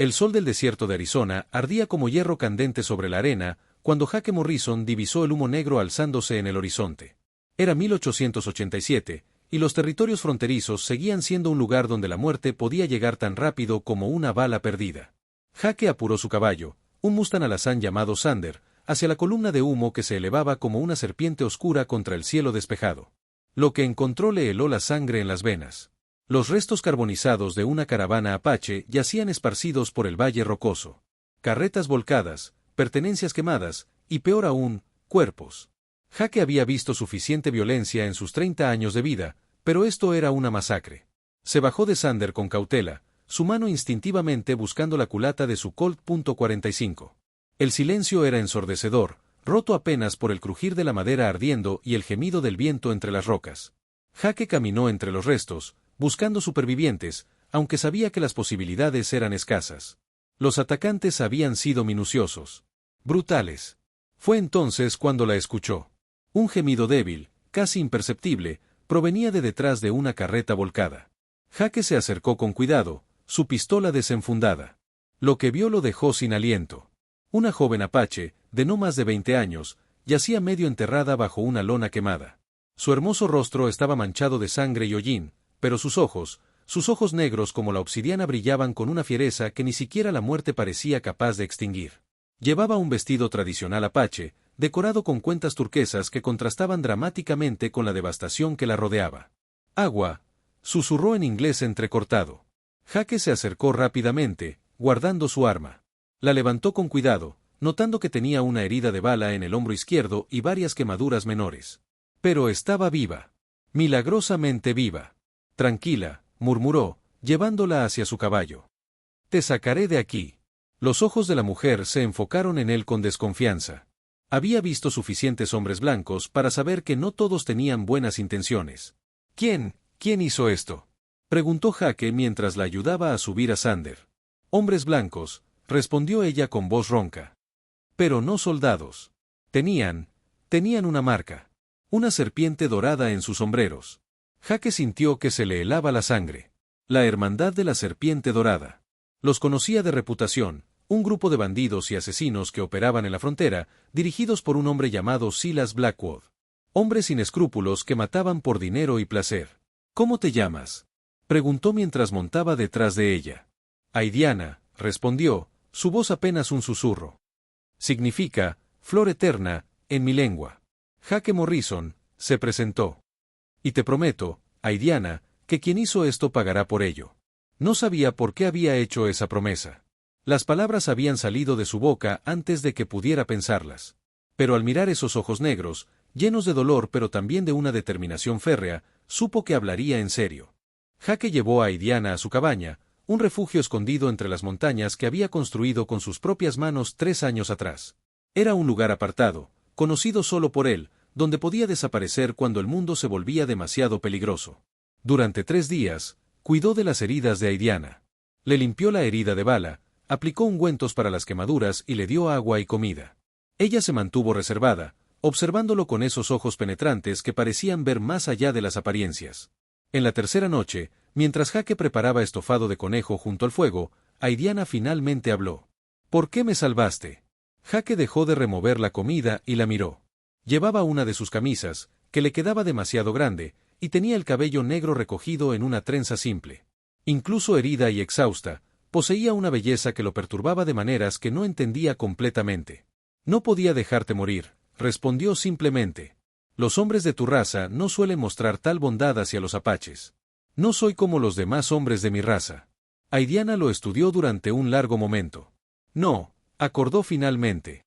El sol del desierto de Arizona ardía como hierro candente sobre la arena cuando Jake Morrison divisó el humo negro alzándose en el horizonte. Era 1887, y los territorios fronterizos seguían siendo un lugar donde la muerte podía llegar tan rápido como una bala perdida. Jake apuró su caballo, un Mustang alazán llamado Sander, hacia la columna de humo que se elevaba como una serpiente oscura contra el cielo despejado. Lo que encontró le heló la sangre en las venas. Los restos carbonizados de una caravana apache yacían esparcidos por el valle rocoso. Carretas volcadas, pertenencias quemadas, y peor aún, cuerpos. Jake había visto suficiente violencia en sus 30 años de vida, pero esto era una masacre. Se bajó de Sander con cautela, su mano instintivamente buscando la culata de su Colt .45. El silencio era ensordecedor, roto apenas por el crujir de la madera ardiendo y el gemido del viento entre las rocas. Jake caminó entre los restos, buscando supervivientes, aunque sabía que las posibilidades eran escasas. Los atacantes habían sido minuciosos. Brutales. Fue entonces cuando la escuchó. Un gemido débil, casi imperceptible, provenía de detrás de una carreta volcada. Jake se acercó con cuidado, su pistola desenfundada. Lo que vio lo dejó sin aliento. Una joven apache, de no más de 20 años, yacía medio enterrada bajo una lona quemada. Su hermoso rostro estaba manchado de sangre y hollín, pero sus ojos negros como la obsidiana brillaban con una fiereza que ni siquiera la muerte parecía capaz de extinguir. Llevaba un vestido tradicional apache, decorado con cuentas turquesas que contrastaban dramáticamente con la devastación que la rodeaba. «Agua», susurró en inglés entrecortado. Jake se acercó rápidamente, guardando su arma. La levantó con cuidado, notando que tenía una herida de bala en el hombro izquierdo y varias quemaduras menores. Pero estaba viva. Milagrosamente viva. «Tranquila», murmuró, llevándola hacia su caballo. «Te sacaré de aquí». Los ojos de la mujer se enfocaron en él con desconfianza. Había visto suficientes hombres blancos para saber que no todos tenían buenas intenciones. ¿Quién hizo esto?», preguntó Jake mientras la ayudaba a subir a Sander. «Hombres blancos», respondió ella con voz ronca. «Pero no soldados. Tenían una marca. Una serpiente dorada en sus sombreros». Jake sintió que se le helaba la sangre. La Hermandad de la Serpiente Dorada. Los conocía de reputación, un grupo de bandidos y asesinos que operaban en la frontera, dirigidos por un hombre llamado Silas Blackwood. Hombres sin escrúpulos que mataban por dinero y placer. «¿Cómo te llamas?», preguntó mientras montaba detrás de ella. «Aidiana», respondió, su voz apenas un susurro. «Significa, flor eterna, en mi lengua». Jake Morrison se presentó. «Y te prometo, Aidiana, que quien hizo esto pagará por ello». No sabía por qué había hecho esa promesa. Las palabras habían salido de su boca antes de que pudiera pensarlas. Pero al mirar esos ojos negros, llenos de dolor pero también de una determinación férrea, supo que hablaría en serio. Jake llevó a Aidiana a su cabaña, un refugio escondido entre las montañas que había construido con sus propias manos 3 años atrás. Era un lugar apartado, conocido solo por él, donde podía desaparecer cuando el mundo se volvía demasiado peligroso. Durante 3 días, cuidó de las heridas de Aidiana. Le limpió la herida de bala, aplicó ungüentos para las quemaduras y le dio agua y comida. Ella se mantuvo reservada, observándolo con esos ojos penetrantes que parecían ver más allá de las apariencias. En la tercera noche, mientras Jake preparaba estofado de conejo junto al fuego, Aidiana finalmente habló. «¿Por qué me salvaste?». Jake dejó de remover la comida y la miró. Llevaba una de sus camisas, que le quedaba demasiado grande, y tenía el cabello negro recogido en una trenza simple. Incluso herida y exhausta, poseía una belleza que lo perturbaba de maneras que no entendía completamente. «No podía dejarte morir», respondió simplemente. «Los hombres de tu raza no suelen mostrar tal bondad hacia los apaches. No soy como los demás hombres de mi raza». Aidiana lo estudió durante un largo momento. «No», acordó finalmente.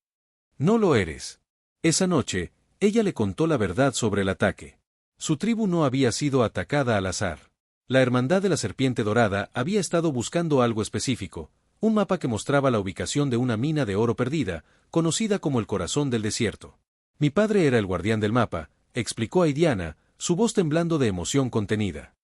«No lo eres». Esa noche, ella le contó la verdad sobre el ataque. Su tribu no había sido atacada al azar. La Hermandad de la Serpiente Dorada había estado buscando algo específico, un mapa que mostraba la ubicación de una mina de oro perdida, conocida como el Corazón del Desierto. «Mi padre era el guardián del mapa», explicó Aidiana, su voz temblando de emoción contenida.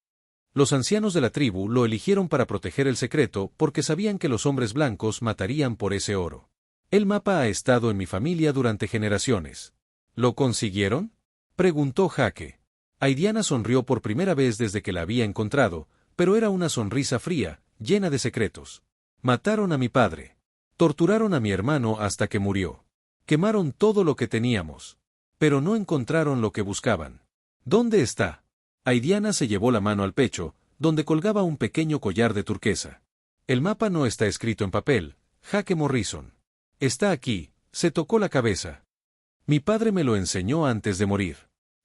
«Los ancianos de la tribu lo eligieron para proteger el secreto porque sabían que los hombres blancos matarían por ese oro. El mapa ha estado en mi familia durante generaciones». «¿Lo consiguieron?», preguntó Jake. Aidiana sonrió por primera vez desde que la había encontrado, pero era una sonrisa fría, llena de secretos. Mataron a mi padre. Torturaron a mi hermano hasta que murió. Quemaron todo lo que teníamos. Pero no encontraron lo que buscaban. ¿Dónde está? Aidiana se llevó la mano al pecho, donde colgaba un pequeño collar de turquesa. El mapa no está escrito en papel, Jake Morrison. Está aquí, se tocó la cabeza. Mi padre me lo enseñó antes de morir.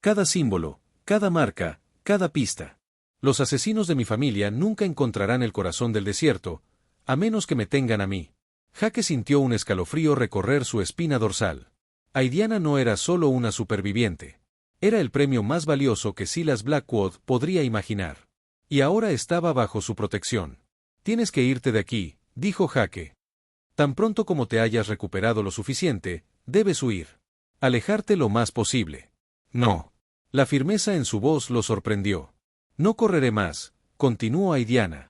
Cada símbolo, cada marca, cada pista. Los asesinos de mi familia nunca encontrarán el corazón del desierto, a menos que me tengan a mí. Jake sintió un escalofrío recorrer su espina dorsal. Aidiana no era solo una superviviente. Era el premio más valioso que Silas Blackwood podría imaginar. Y ahora estaba bajo su protección. Tienes que irte de aquí, dijo Jake. Tan pronto como te hayas recuperado lo suficiente, debes huir. Alejarte lo más posible. No. La firmeza en su voz lo sorprendió. No correré más, continuó Aidiana.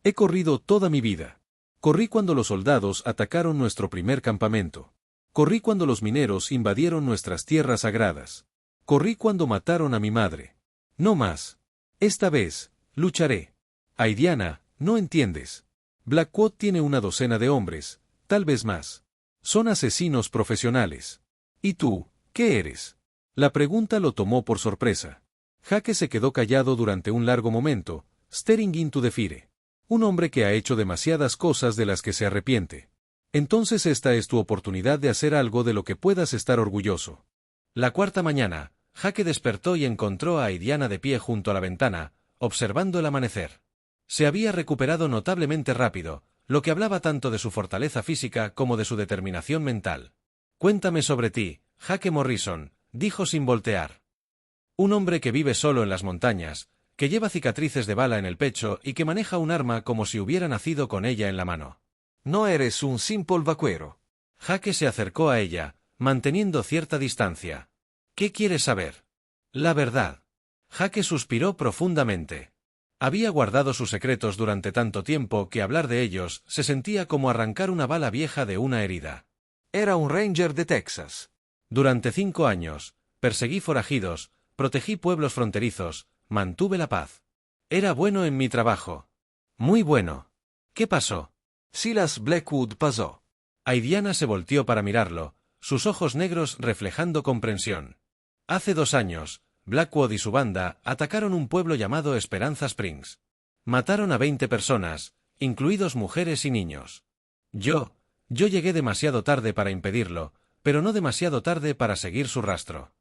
He corrido toda mi vida. Corrí cuando los soldados atacaron nuestro primer campamento. Corrí cuando los mineros invadieron nuestras tierras sagradas. Corrí cuando mataron a mi madre. No más. Esta vez, lucharé. Aidiana, no entiendes. Blackwood tiene una docena de hombres, tal vez más. Son asesinos profesionales. ¿Y tú, qué eres? La pregunta lo tomó por sorpresa. Jake se quedó callado durante un largo momento, staring into the fire. Un hombre que ha hecho demasiadas cosas de las que se arrepiente. Entonces esta es tu oportunidad de hacer algo de lo que puedas estar orgulloso. La cuarta mañana, Jake despertó y encontró a Aidiana de pie junto a la ventana, observando el amanecer. Se había recuperado notablemente rápido, lo que hablaba tanto de su fortaleza física como de su determinación mental. Cuéntame sobre ti, Jake Morrison, dijo sin voltear. Un hombre que vive solo en las montañas, que lleva cicatrices de bala en el pecho y que maneja un arma como si hubiera nacido con ella en la mano. No eres un simple vaquero. Jake se acercó a ella, manteniendo cierta distancia. ¿Qué quieres saber? La verdad. Jake suspiró profundamente. Había guardado sus secretos durante tanto tiempo que hablar de ellos se sentía como arrancar una bala vieja de una herida. Era un ranger de Texas. Durante 5 años, perseguí forajidos, protegí pueblos fronterizos, mantuve la paz. Era bueno en mi trabajo. Muy bueno. ¿Qué pasó? Silas Blackwood pasó. Aidiana se volteó para mirarlo, sus ojos negros reflejando comprensión. Hace 2 años, Blackwood y su banda atacaron un pueblo llamado Esperanza Springs. Mataron a 20 personas, incluidos mujeres y niños. Yo llegué demasiado tarde para impedirlo, pero no demasiado tarde para seguir su rastro.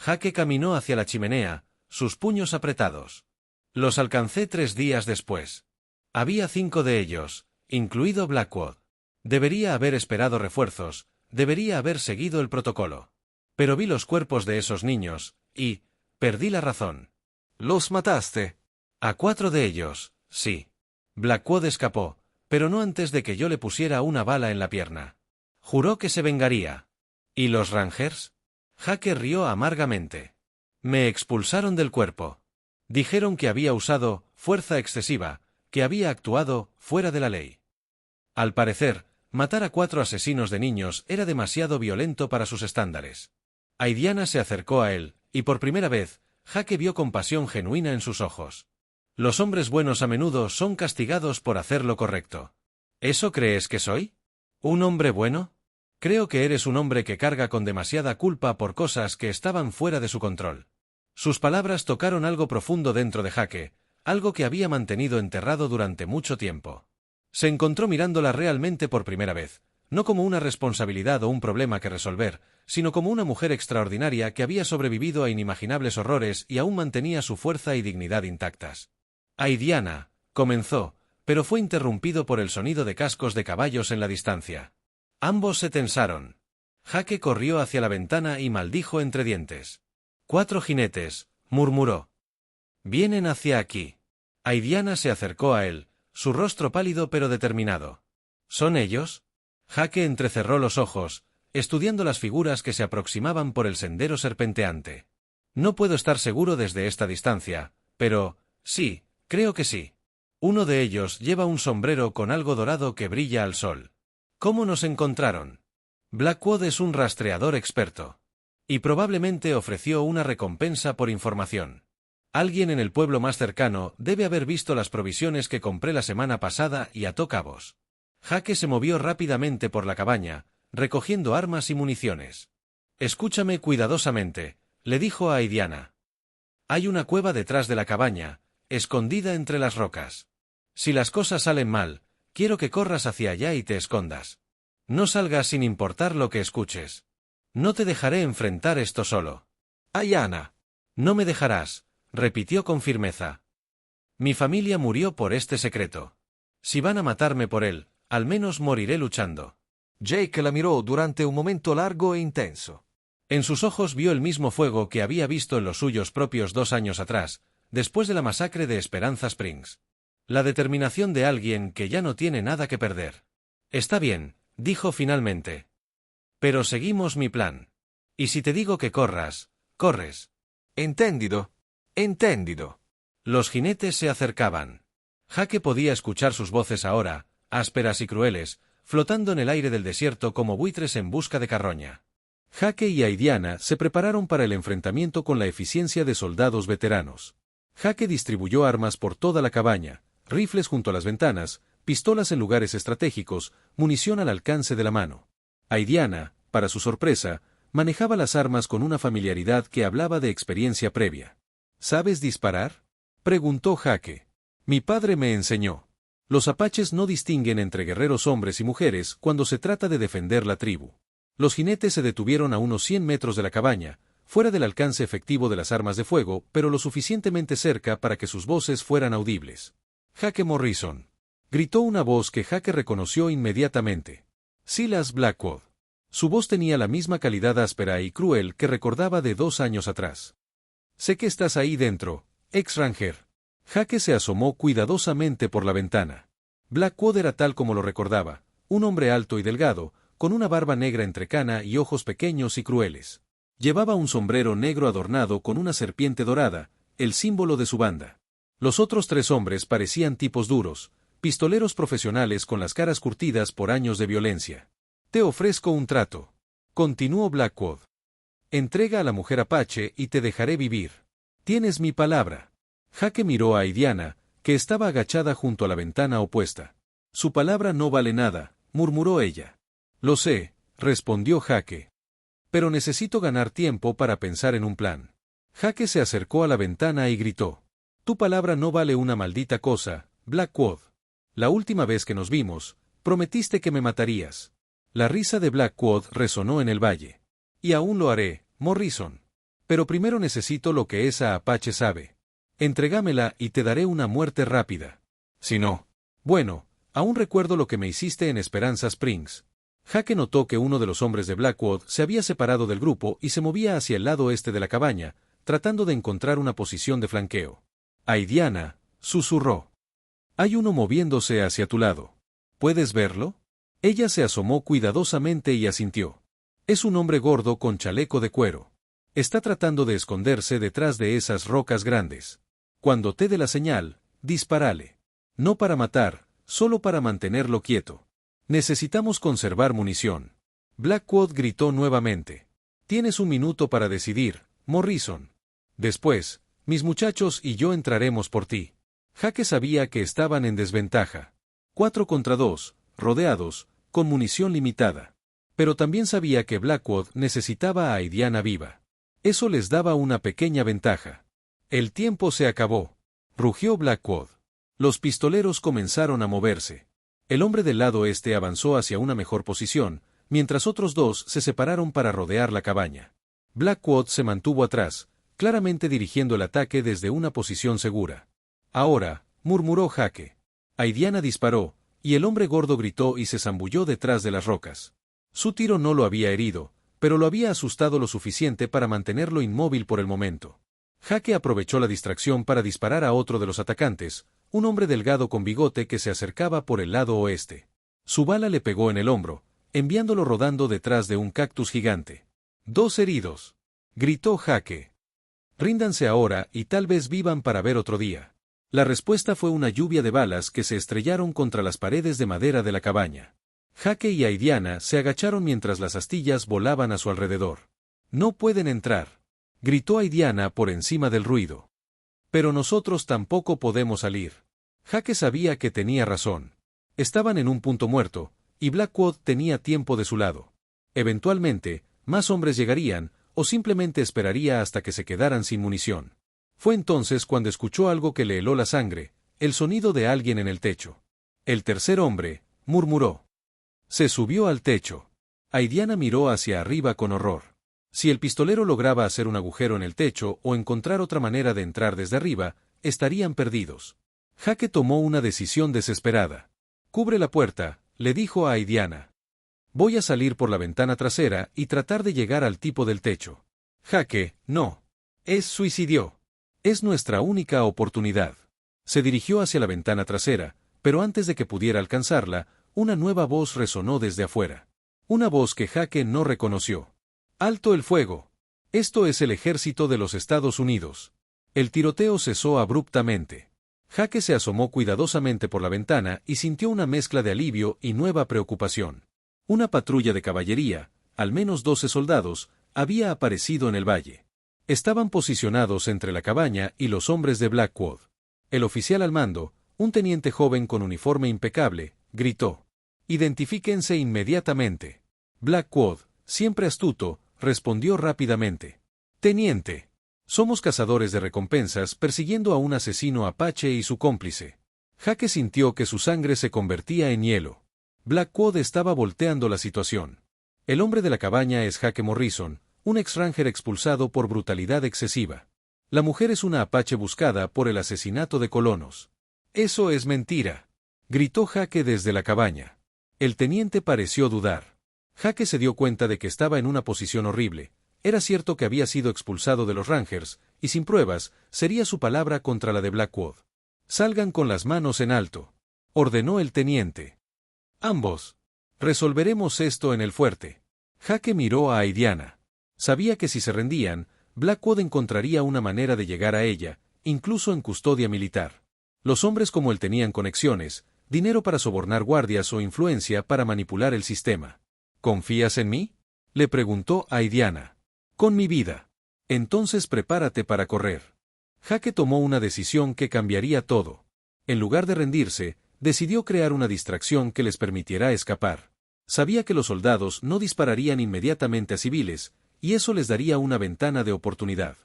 Jake caminó hacia la chimenea, sus puños apretados. Los alcancé 3 días después. Había 5 de ellos, incluido Blackwood. Debería haber esperado refuerzos, debería haber seguido el protocolo. Pero vi los cuerpos de esos niños, y perdí la razón. ¿Los mataste? A 4 de ellos, sí. Blackwood escapó, pero no antes de que yo le pusiera una bala en la pierna. Juró que se vengaría. ¿Y los Rangers? Jake rió amargamente. Me expulsaron del cuerpo. Dijeron que había usado fuerza excesiva, que había actuado fuera de la ley. Al parecer, matar a 4 asesinos de niños era demasiado violento para sus estándares. Aidiana se acercó a él, y por primera vez, Jake vio compasión genuina en sus ojos. Los hombres buenos a menudo son castigados por hacer lo correcto. ¿Eso crees que soy? ¿Un hombre bueno? Creo que eres un hombre que carga con demasiada culpa por cosas que estaban fuera de su control. Sus palabras tocaron algo profundo dentro de Jake, algo que había mantenido enterrado durante mucho tiempo. Se encontró mirándola realmente por primera vez, no como una responsabilidad o un problema que resolver, sino como una mujer extraordinaria que había sobrevivido a inimaginables horrores y aún mantenía su fuerza y dignidad intactas. Aidiana, comenzó, pero fue interrumpido por el sonido de cascos de caballos en la distancia. Ambos se tensaron. Jake corrió hacia la ventana y maldijo entre dientes. 4 jinetes, murmuró. Vienen hacia aquí. Aidiana se acercó a él, su rostro pálido pero determinado. ¿Son ellos? Jake entrecerró los ojos, estudiando las figuras que se aproximaban por el sendero serpenteante. No puedo estar seguro desde esta distancia, pero, sí, creo que sí. Uno de ellos lleva un sombrero con algo dorado que brilla al sol. ¿Cómo nos encontraron? Blackwood es un rastreador experto. Y probablemente ofreció una recompensa por información. Alguien en el pueblo más cercano debe haber visto las provisiones que compré la semana pasada y ató cabos. Jaque se movió rápidamente por la cabaña, recogiendo armas y municiones. Escúchame cuidadosamente, le dijo a Aidiana. Hay una cueva detrás de la cabaña, escondida entre las rocas. Si las cosas salen mal, quiero que corras hacia allá y te escondas. No salgas sin importar lo que escuches. No te dejaré enfrentar esto solo. Aidiana. No me dejarás, repitió con firmeza. Mi familia murió por este secreto. Si van a matarme por él, al menos moriré luchando. Jake la miró durante un momento largo e intenso. En sus ojos vio el mismo fuego que había visto en los suyos propios 2 años atrás, después de la masacre de Esperanza Springs. La determinación de alguien que ya no tiene nada que perder. Está bien, dijo finalmente. Pero seguimos mi plan. Y si te digo que corras, corres. Entendido. Entendido. Los jinetes se acercaban. Jaque podía escuchar sus voces ahora, ásperas y crueles, flotando en el aire del desierto como buitres en busca de carroña. Jaque y Aidiana se prepararon para el enfrentamiento con la eficiencia de soldados veteranos. Jaque distribuyó armas por toda la cabaña, rifles junto a las ventanas, pistolas en lugares estratégicos, munición al alcance de la mano. Aidiana, para su sorpresa, manejaba las armas con una familiaridad que hablaba de experiencia previa. ¿Sabes disparar?, preguntó Jaque. Mi padre me enseñó. Los apaches no distinguen entre guerreros hombres y mujeres cuando se trata de defender la tribu. Los jinetes se detuvieron a unos 100 metros de la cabaña, fuera del alcance efectivo de las armas de fuego, pero lo suficientemente cerca para que sus voces fueran audibles. Jaque Morrison. Gritó una voz que Jaque reconoció inmediatamente. Silas Blackwood. Su voz tenía la misma calidad áspera y cruel que recordaba de 2 años atrás. Sé que estás ahí dentro, ex Ranger. Jaque se asomó cuidadosamente por la ventana. Blackwood era tal como lo recordaba, un hombre alto y delgado, con una barba negra entrecana y ojos pequeños y crueles. Llevaba un sombrero negro adornado con una serpiente dorada, el símbolo de su banda. Los otros 3 hombres parecían tipos duros, pistoleros profesionales con las caras curtidas por años de violencia. Te ofrezco un trato, continuó Blackwood. Entrega a la mujer apache y te dejaré vivir. Tienes mi palabra. Jaque miró a Aidiana, que estaba agachada junto a la ventana opuesta. Su palabra no vale nada, murmuró ella. Lo sé, respondió Jaque. Pero necesito ganar tiempo para pensar en un plan. Jaque se acercó a la ventana y gritó. Tu palabra no vale una maldita cosa, Blackwood. La última vez que nos vimos, prometiste que me matarías. La risa de Blackwood resonó en el valle. Y aún lo haré, Morrison. Pero primero necesito lo que esa apache sabe. Entrégamela y te daré una muerte rápida. Si no. Bueno, aún recuerdo lo que me hiciste en Esperanza Springs. Jaque notó que uno de los hombres de Blackwood se había separado del grupo y se movía hacia el lado este de la cabaña, tratando de encontrar una posición de flanqueo. Aidiana, susurró. Hay uno moviéndose hacia tu lado. ¿Puedes verlo? Ella se asomó cuidadosamente y asintió. Es un hombre gordo con chaleco de cuero. Está tratando de esconderse detrás de esas rocas grandes. Cuando te dé la señal, dispárale. No para matar, solo para mantenerlo quieto. Necesitamos conservar munición. Blackwood gritó nuevamente. Tienes 1 minuto para decidir, Morrison. Después, mis muchachos y yo entraremos por ti. Jaque sabía que estaban en desventaja. 4 contra 2, rodeados, con munición limitada. Pero también sabía que Blackwood necesitaba a Aidiana viva. Eso les daba una pequeña ventaja. El tiempo se acabó. Rugió Blackwood. Los pistoleros comenzaron a moverse. El hombre del lado este avanzó hacia una mejor posición, mientras otros 2 se separaron para rodear la cabaña. Blackwood se mantuvo atrás, claramente dirigiendo el ataque desde una posición segura. Ahora, murmuró Jaque. Aidiana disparó, y el hombre gordo gritó y se zambulló detrás de las rocas. Su tiro no lo había herido, pero lo había asustado lo suficiente para mantenerlo inmóvil por el momento. Jaque aprovechó la distracción para disparar a otro de los atacantes, un hombre delgado con bigote que se acercaba por el lado oeste. Su bala le pegó en el hombro, enviándolo rodando detrás de un cactus gigante. 2 heridos. Gritó Jaque. Ríndanse ahora y tal vez vivan para ver otro día. La respuesta fue una lluvia de balas que se estrellaron contra las paredes de madera de la cabaña. Jaque y Aidiana se agacharon mientras las astillas volaban a su alrededor. No pueden entrar. Gritó Aidiana por encima del ruido. Pero nosotros tampoco podemos salir. Jaque sabía que tenía razón. Estaban en un punto muerto, y Blackwood tenía tiempo de su lado. Eventualmente, más hombres llegarían, o simplemente esperaría hasta que se quedaran sin munición. Fue entonces cuando escuchó algo que le heló la sangre, el sonido de alguien en el techo. El tercer hombre, murmuró. Se subió al techo. Aidiana miró hacia arriba con horror. Si el pistolero lograba hacer un agujero en el techo o encontrar otra manera de entrar desde arriba, estarían perdidos. Jake tomó una decisión desesperada. Cubre la puerta, le dijo a Aidiana. Voy a salir por la ventana trasera y tratar de llegar al tipo del techo. Jake, no. Es suicidio. Es nuestra única oportunidad. Se dirigió hacia la ventana trasera, pero antes de que pudiera alcanzarla, una nueva voz resonó desde afuera. Una voz que Jake no reconoció. ¡Alto el fuego! Esto es el ejército de los Estados Unidos. El tiroteo cesó abruptamente. Jake se asomó cuidadosamente por la ventana y sintió una mezcla de alivio y nueva preocupación. Una patrulla de caballería, al menos 12 soldados, había aparecido en el valle. Estaban posicionados entre la cabaña y los hombres de Blackwood. El oficial al mando, un teniente joven con uniforme impecable, gritó. «Identifíquense inmediatamente». Blackwood, siempre astuto, respondió rápidamente. «Teniente. Somos cazadores de recompensas persiguiendo a un asesino apache y su cómplice». Jake sintió que su sangre se convertía en hielo. Blackwood estaba volteando la situación. El hombre de la cabaña es Jake Morrison, un ex-ranger expulsado por brutalidad excesiva. La mujer es una apache buscada por el asesinato de colonos. «Eso es mentira», gritó Jake desde la cabaña. El teniente pareció dudar. Jake se dio cuenta de que estaba en una posición horrible. Era cierto que había sido expulsado de los Rangers, y sin pruebas, sería su palabra contra la de Blackwood. «Salgan con las manos en alto», ordenó el teniente. «Ambos. Resolveremos esto en el fuerte». Jake miró a Aidiana. Sabía que si se rendían, Blackwood encontraría una manera de llegar a ella, incluso en custodia militar. Los hombres como él tenían conexiones, dinero para sobornar guardias o influencia para manipular el sistema. «¿Confías en mí?», le preguntó Aidiana. «Con mi vida». «Entonces prepárate para correr». Jake tomó una decisión que cambiaría todo. En lugar de rendirse, decidió crear una distracción que les permitiera escapar. Sabía que los soldados no dispararían inmediatamente a civiles, y eso les daría una ventana de oportunidad.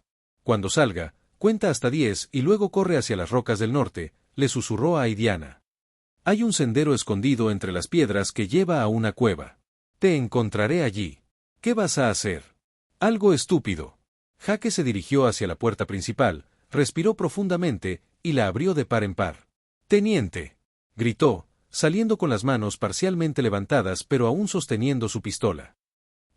«Cuando salga, cuenta hasta 10 y luego corre hacia las rocas del norte», le susurró a Aidiana. «Hay un sendero escondido entre las piedras que lleva a una cueva. Te encontraré allí. ¿Qué vas a hacer?». «Algo estúpido». Jake se dirigió hacia la puerta principal, respiró profundamente y la abrió de par en par. «Teniente», gritó, saliendo con las manos parcialmente levantadas pero aún sosteniendo su pistola.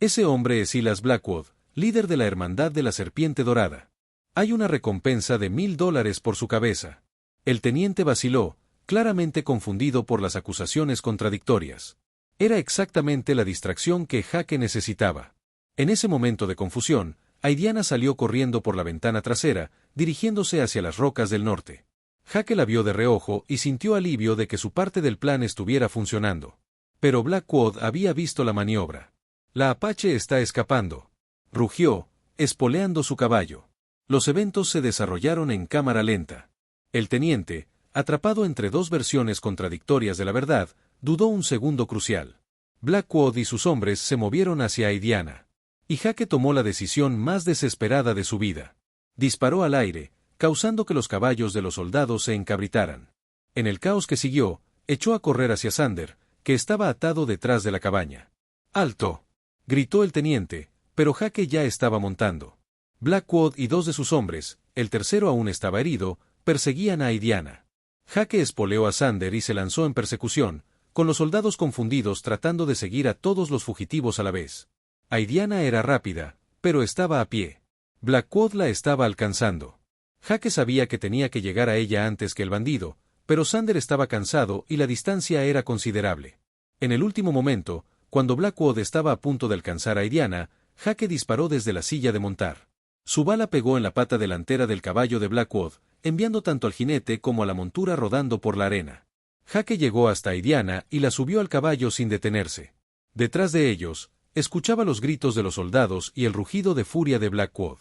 «Ese hombre es Silas Blackwood, líder de la Hermandad de la Serpiente Dorada. Hay una recompensa de $1000 por su cabeza». El teniente vaciló, claramente confundido por las acusaciones contradictorias. Era exactamente la distracción que Jake necesitaba. En ese momento de confusión, Aidiana salió corriendo por la ventana trasera, dirigiéndose hacia las rocas del norte. Jake la vio de reojo y sintió alivio de que su parte del plan estuviera funcionando. Pero Blackwood había visto la maniobra. «La apache está escapando», rugió, espoleando su caballo. Los eventos se desarrollaron en cámara lenta. El teniente, atrapado entre dos versiones contradictorias de la verdad, dudó un segundo crucial. Blackwood y sus hombres se movieron hacia Aidiana. Y Jake tomó la decisión más desesperada de su vida. Disparó al aire, causando que los caballos de los soldados se encabritaran. En el caos que siguió, echó a correr hacia Sander, que estaba atado detrás de la cabaña. «¡Alto!», gritó el teniente, pero Jake ya estaba montando. Blackwood y 2 de sus hombres, el tercero aún estaba herido, perseguían a Aidiana. Jake espoleó a Sander y se lanzó en persecución, con los soldados confundidos tratando de seguir a todos los fugitivos a la vez. Aidiana era rápida, pero estaba a pie. Blackwood la estaba alcanzando. Jake sabía que tenía que llegar a ella antes que el bandido, pero Sander estaba cansado y la distancia era considerable. En el último momento, cuando Blackwood estaba a punto de alcanzar a Aidiana, Jake disparó desde la silla de montar. Su bala pegó en la pata delantera del caballo de Blackwood, enviando tanto al jinete como a la montura rodando por la arena. Jake llegó hasta Aidiana y la subió al caballo sin detenerse. Detrás de ellos, escuchaba los gritos de los soldados y el rugido de furia de Blackwood.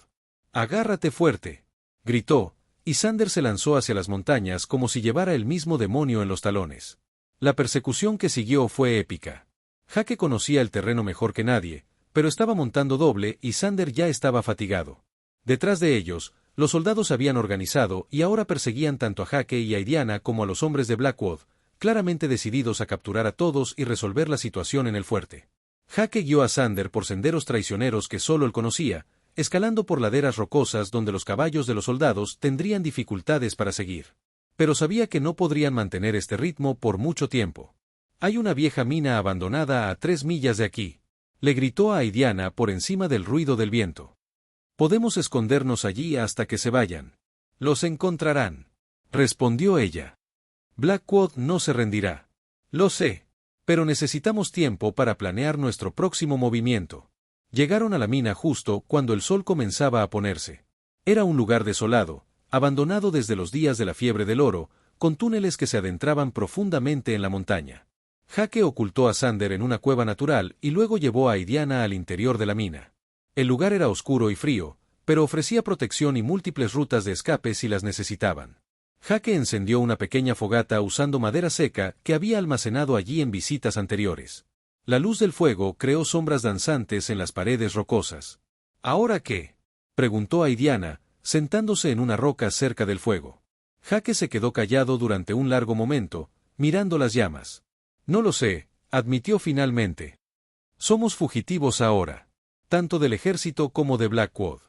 «¡Agárrate fuerte!», gritó, y Sander se lanzó hacia las montañas como si llevara el mismo demonio en los talones. La persecución que siguió fue épica. Jake conocía el terreno mejor que nadie, pero estaba montando doble y Xander ya estaba fatigado. Detrás de ellos, los soldados se habían organizado y ahora perseguían tanto a Jake y a Indiana como a los hombres de Blackwood, claramente decididos a capturar a todos y resolver la situación en el fuerte. Jake guió a Xander por senderos traicioneros que solo él conocía, escalando por laderas rocosas donde los caballos de los soldados tendrían dificultades para seguir. Pero sabía que no podrían mantener este ritmo por mucho tiempo. Hay una vieja mina abandonada a 3 millas de aquí. Le gritó a Indiana por encima del ruido del viento. Podemos escondernos allí hasta que se vayan. Los encontrarán. Respondió ella. Blackwood no se rendirá. Lo sé. Pero necesitamos tiempo para planear nuestro próximo movimiento. Llegaron a la mina justo cuando el sol comenzaba a ponerse. Era un lugar desolado, abandonado desde los días de la fiebre del oro, con túneles que se adentraban profundamente en la montaña. Jake ocultó a Xander en una cueva natural y luego llevó a Indiana al interior de la mina. El lugar era oscuro y frío, pero ofrecía protección y múltiples rutas de escape si las necesitaban. Jake encendió una pequeña fogata usando madera seca que había almacenado allí en visitas anteriores. La luz del fuego creó sombras danzantes en las paredes rocosas. ¿Ahora qué?, preguntó a Indiana, sentándose en una roca cerca del fuego. Jake se quedó callado durante un largo momento, mirando las llamas. No lo sé, admitió finalmente. Somos fugitivos ahora. Tanto del ejército como de Blackwood.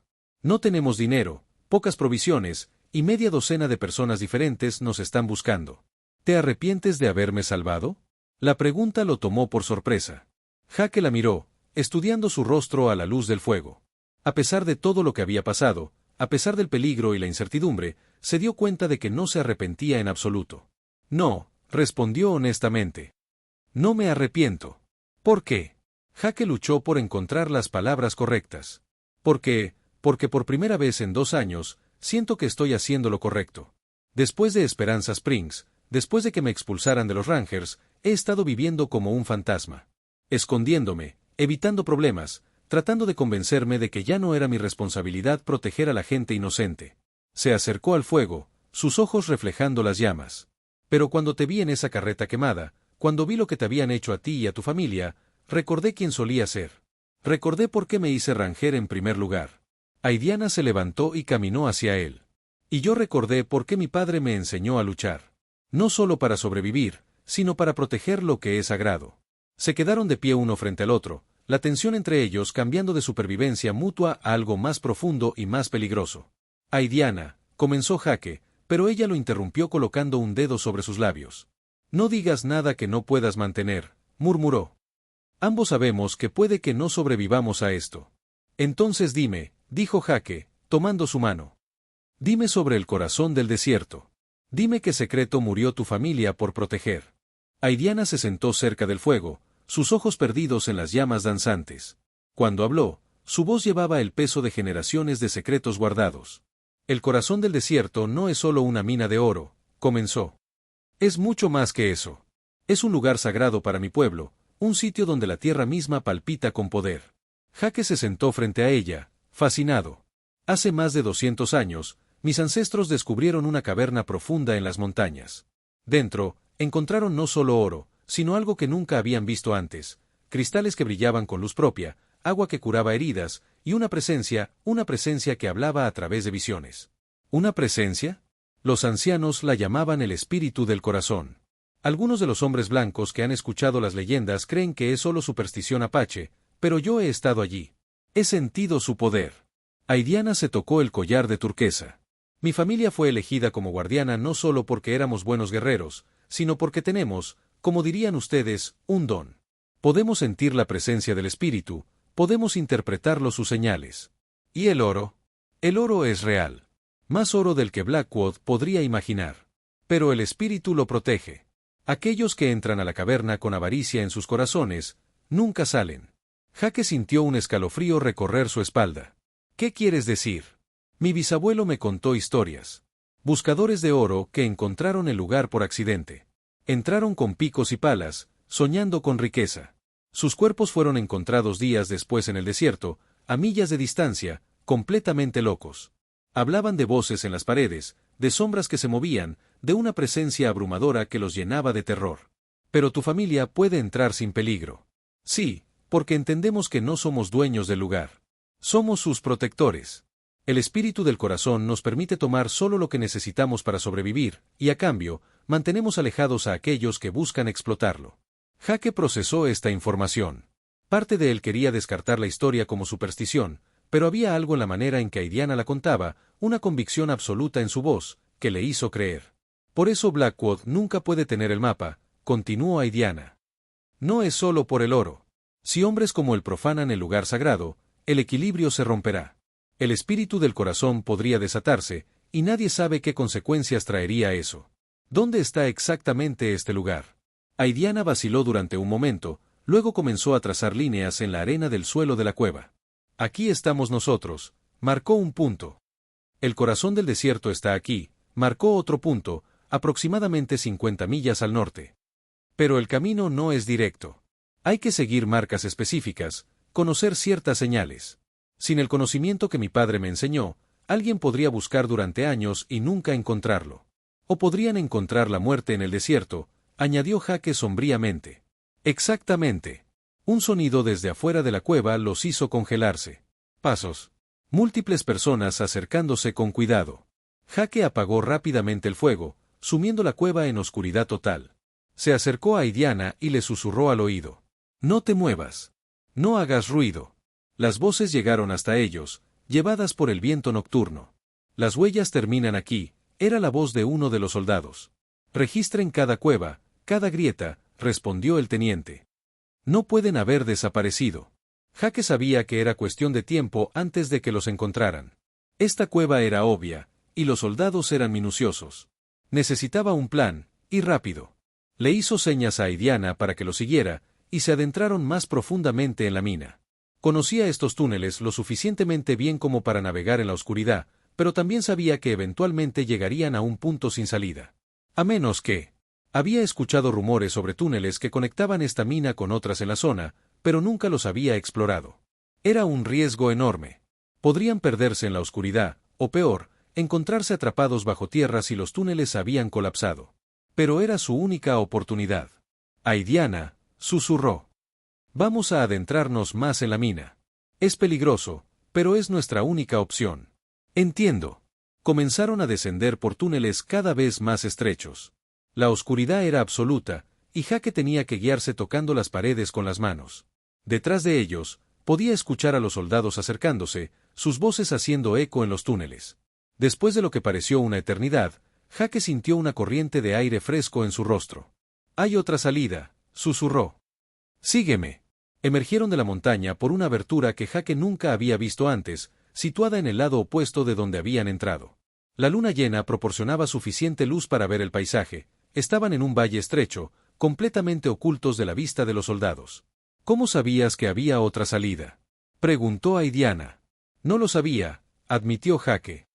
No tenemos dinero, pocas provisiones, y media docena de personas diferentes nos están buscando. ¿Te arrepientes de haberme salvado? La pregunta lo tomó por sorpresa. Jake la miró, estudiando su rostro a la luz del fuego. A pesar de todo lo que había pasado, a pesar del peligro y la incertidumbre, se dio cuenta de que no se arrepentía en absoluto. No, respondió honestamente. No me arrepiento. ¿Por qué? Jake luchó por encontrar las palabras correctas. Porque por primera vez en 2 años, siento que estoy haciendo lo correcto. Después de Esperanza Springs, después de que me expulsaran de los Rangers, he estado viviendo como un fantasma. Escondiéndome, evitando problemas, tratando de convencerme de que ya no era mi responsabilidad proteger a la gente inocente. Se acercó al fuego, sus ojos reflejando las llamas. Pero cuando te vi en esa carreta quemada, cuando vi lo que te habían hecho a ti y a tu familia, recordé quién solía ser. Recordé por qué me hice Ranger en primer lugar. Indiana se levantó y caminó hacia él. Y yo recordé por qué mi padre me enseñó a luchar. No solo para sobrevivir, sino para proteger lo que es sagrado. Se quedaron de pie uno frente al otro, la tensión entre ellos cambiando de supervivencia mutua a algo más profundo y más peligroso. Indiana, comenzó Jake, pero ella lo interrumpió colocando un dedo sobre sus labios. No digas nada que no puedas mantener, murmuró. Ambos sabemos que puede que no sobrevivamos a esto. Entonces dime, dijo Jake, tomando su mano. Dime sobre el corazón del desierto. Dime qué secreto murió tu familia por proteger. Indiana se sentó cerca del fuego, sus ojos perdidos en las llamas danzantes. Cuando habló, su voz llevaba el peso de generaciones de secretos guardados. El corazón del desierto no es solo una mina de oro, comenzó. Es mucho más que eso. Es un lugar sagrado para mi pueblo, un sitio donde la tierra misma palpita con poder. Jake se sentó frente a ella, fascinado. Hace más de 200 años, mis ancestros descubrieron una caverna profunda en las montañas. Dentro, encontraron no solo oro, sino algo que nunca habían visto antes, cristales que brillaban con luz propia, agua que curaba heridas, y una presencia que hablaba a través de visiones. ¿Una presencia? Los ancianos la llamaban el espíritu del corazón. Algunos de los hombres blancos que han escuchado las leyendas creen que es solo superstición apache, pero yo he estado allí. He sentido su poder. Indiana se tocó el collar de turquesa. Mi familia fue elegida como guardiana no solo porque éramos buenos guerreros, sino porque tenemos, como dirían ustedes, un don. Podemos sentir la presencia del espíritu, podemos interpretarlo sus señales. ¿Y el oro? El oro es real. Más oro del que Blackwood podría imaginar. Pero el espíritu lo protege. Aquellos que entran a la caverna con avaricia en sus corazones, nunca salen. Jake sintió un escalofrío recorrer su espalda. ¿Qué quieres decir? Mi bisabuelo me contó historias. Buscadores de oro que encontraron el lugar por accidente. Entraron con picos y palas, soñando con riqueza. Sus cuerpos fueron encontrados días después en el desierto, a millas de distancia, completamente locos. Hablaban de voces en las paredes, de sombras que se movían, de una presencia abrumadora que los llenaba de terror. Pero tu familia puede entrar sin peligro. Sí, porque entendemos que no somos dueños del lugar. Somos sus protectores. El espíritu del corazón nos permite tomar solo lo que necesitamos para sobrevivir, y a cambio, mantenemos alejados a aquellos que buscan explotarlo. Jake procesó esta información. Parte de él quería descartar la historia como superstición, pero había algo en la manera en que Aidiana la contaba, una convicción absoluta en su voz, que le hizo creer. Por eso Blackwood nunca puede tener el mapa, continuó Aidiana. No es solo por el oro. Si hombres como él profanan el lugar sagrado, el equilibrio se romperá. El espíritu del corazón podría desatarse, y nadie sabe qué consecuencias traería eso. ¿Dónde está exactamente este lugar? Aidiana vaciló durante un momento, luego comenzó a trazar líneas en la arena del suelo de la cueva. Aquí estamos nosotros, marcó un punto. El corazón del desierto está aquí, marcó otro punto, aproximadamente 50 millas al norte. Pero el camino no es directo. Hay que seguir marcas específicas, conocer ciertas señales. Sin el conocimiento que mi padre me enseñó, alguien podría buscar durante años y nunca encontrarlo. O podrían encontrar la muerte en el desierto, añadió Jake sombríamente. Exactamente. Un sonido desde afuera de la cueva los hizo congelarse. Pasos. Múltiples personas acercándose con cuidado. Jake apagó rápidamente el fuego, sumiendo la cueva en oscuridad total. Se acercó a Aidiana y le susurró al oído. No te muevas. No hagas ruido. Las voces llegaron hasta ellos, llevadas por el viento nocturno. Las huellas terminan aquí, era la voz de uno de los soldados. Registren cada cueva, cada grieta, respondió el teniente. No pueden haber desaparecido. Jake sabía que era cuestión de tiempo antes de que los encontraran. Esta cueva era obvia, y los soldados eran minuciosos. Necesitaba un plan, y rápido. Le hizo señas a Aidiana para que lo siguiera, y se adentraron más profundamente en la mina. Conocía estos túneles lo suficientemente bien como para navegar en la oscuridad, pero también sabía que eventualmente llegarían a un punto sin salida. A menos que... Había escuchado rumores sobre túneles que conectaban esta mina con otras en la zona, pero nunca los había explorado. Era un riesgo enorme. Podrían perderse en la oscuridad, o peor, encontrarse atrapados bajo tierra si los túneles habían colapsado. Pero era su única oportunidad. Aidiana, susurró. Vamos a adentrarnos más en la mina. Es peligroso, pero es nuestra única opción. Entiendo. Comenzaron a descender por túneles cada vez más estrechos. La oscuridad era absoluta, y Jake tenía que guiarse tocando las paredes con las manos. Detrás de ellos, podía escuchar a los soldados acercándose, sus voces haciendo eco en los túneles. Después de lo que pareció una eternidad, Jake sintió una corriente de aire fresco en su rostro. Hay otra salida, susurró. Sígueme. Emergieron de la montaña por una abertura que Jake nunca había visto antes, situada en el lado opuesto de donde habían entrado. La luna llena proporcionaba suficiente luz para ver el paisaje. Estaban en un valle estrecho, completamente ocultos de la vista de los soldados. ¿Cómo sabías que había otra salida? Preguntó Aidiana. No lo sabía, admitió Jake.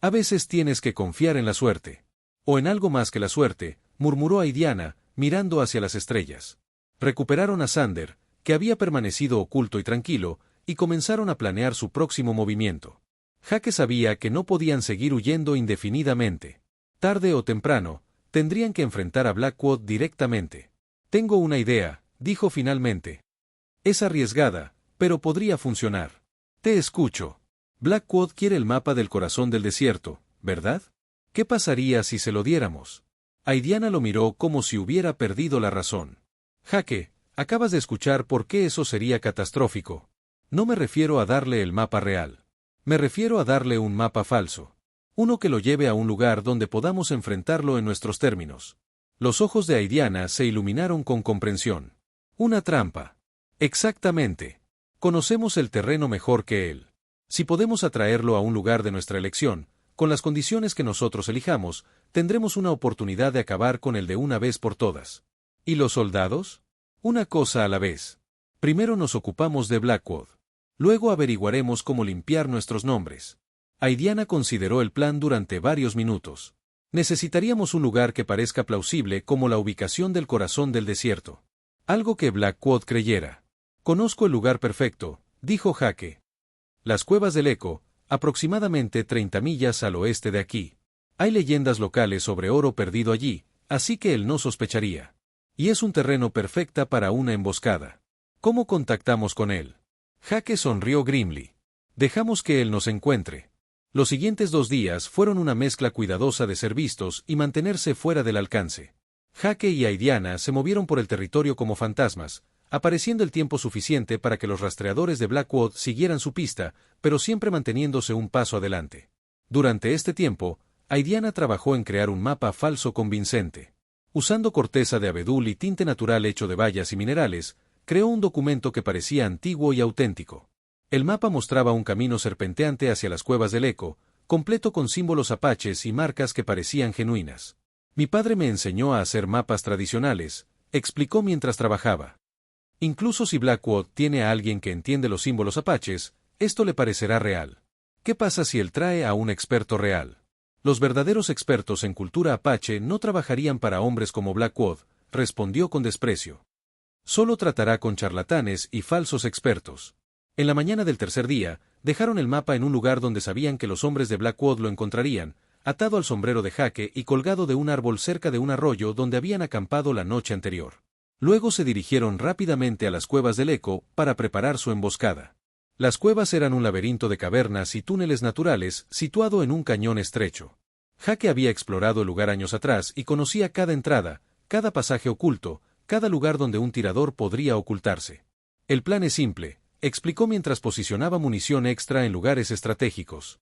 A veces tienes que confiar en la suerte. O en algo más que la suerte, murmuró Aidiana, mirando hacia las estrellas. Recuperaron a Sander, que había permanecido oculto y tranquilo, y comenzaron a planear su próximo movimiento. Jake sabía que no podían seguir huyendo indefinidamente. Tarde o temprano, tendrían que enfrentar a Blackwood directamente. Tengo una idea, dijo finalmente. Es arriesgada, pero podría funcionar. Te escucho. Blackwood quiere el mapa del corazón del desierto, ¿verdad? ¿Qué pasaría si se lo diéramos? Aidiana lo miró como si hubiera perdido la razón. Jake, acabas de escuchar por qué eso sería catastrófico. No me refiero a darle el mapa real. Me refiero a darle un mapa falso. Uno que lo lleve a un lugar donde podamos enfrentarlo en nuestros términos. Los ojos de Aidiana se iluminaron con comprensión. Una trampa. Exactamente. Conocemos el terreno mejor que él. Si podemos atraerlo a un lugar de nuestra elección, con las condiciones que nosotros elijamos, tendremos una oportunidad de acabar con él de una vez por todas. ¿Y los soldados? Una cosa a la vez. Primero nos ocupamos de Blackwood. Luego averiguaremos cómo limpiar nuestros nombres. Aidiana consideró el plan durante varios minutos. Necesitaríamos un lugar que parezca plausible como la ubicación del corazón del desierto. Algo que Blackwood creyera. Conozco el lugar perfecto, dijo Jake. Las cuevas del Eco, aproximadamente 30 millas al oeste de aquí. Hay leyendas locales sobre oro perdido allí, así que él no sospecharía. Y es un terreno perfecta para una emboscada. ¿Cómo contactamos con él? Jake sonrió Grimly. Dejamos que él nos encuentre. Los siguientes 2 días fueron una mezcla cuidadosa de ser vistos y mantenerse fuera del alcance. Jake y Aidiana se movieron por el territorio como fantasmas, apareciendo el tiempo suficiente para que los rastreadores de Blackwood siguieran su pista, pero siempre manteniéndose un paso adelante. Durante este tiempo, Aidiana trabajó en crear un mapa falso convincente. Usando corteza de abedul y tinte natural hecho de bayas y minerales, creó un documento que parecía antiguo y auténtico. El mapa mostraba un camino serpenteante hacia las cuevas del Eco, completo con símbolos apaches y marcas que parecían genuinas. Mi padre me enseñó a hacer mapas tradicionales, explicó mientras trabajaba. Incluso si Blackwood tiene a alguien que entiende los símbolos apaches, esto le parecerá real. ¿Qué pasa si él trae a un experto real? Los verdaderos expertos en cultura apache no trabajarían para hombres como Blackwood, respondió con desprecio. Solo tratará con charlatanes y falsos expertos. En la mañana del tercer día, dejaron el mapa en un lugar donde sabían que los hombres de Blackwood lo encontrarían, atado al sombrero de Jake y colgado de un árbol cerca de un arroyo donde habían acampado la noche anterior. Luego se dirigieron rápidamente a las cuevas del Eco para preparar su emboscada. Las cuevas eran un laberinto de cavernas y túneles naturales situado en un cañón estrecho. Jake había explorado el lugar años atrás y conocía cada entrada, cada pasaje oculto, cada lugar donde un tirador podría ocultarse. El plan es simple, explicó mientras posicionaba munición extra en lugares estratégicos.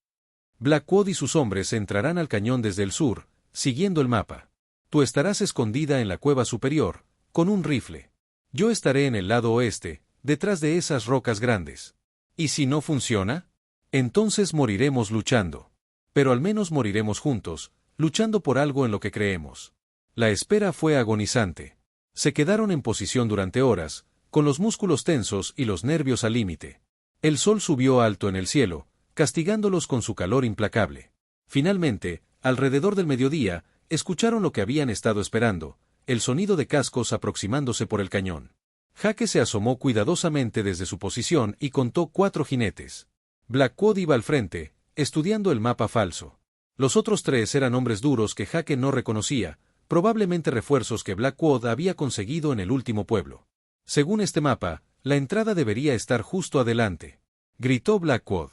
Blackwood y sus hombres entrarán al cañón desde el sur, siguiendo el mapa. Tú estarás escondida en la cueva superior, con un rifle. Yo estaré en el lado oeste, detrás de esas rocas grandes. ¿Y si no funciona? Entonces moriremos luchando. Pero al menos moriremos juntos, luchando por algo en lo que creemos. La espera fue agonizante. Se quedaron en posición durante horas, con los músculos tensos y los nervios al límite. El sol subió alto en el cielo, castigándolos con su calor implacable. Finalmente, alrededor del mediodía, escucharon lo que habían estado esperando, el sonido de cascos aproximándose por el cañón. Jake se asomó cuidadosamente desde su posición y contó 4 jinetes. Blackwood iba al frente, estudiando el mapa falso. Los otros 3 eran hombres duros que Jake no reconocía, probablemente refuerzos que Blackwood había conseguido en el último pueblo. Según este mapa, la entrada debería estar justo adelante. Gritó Blackwood.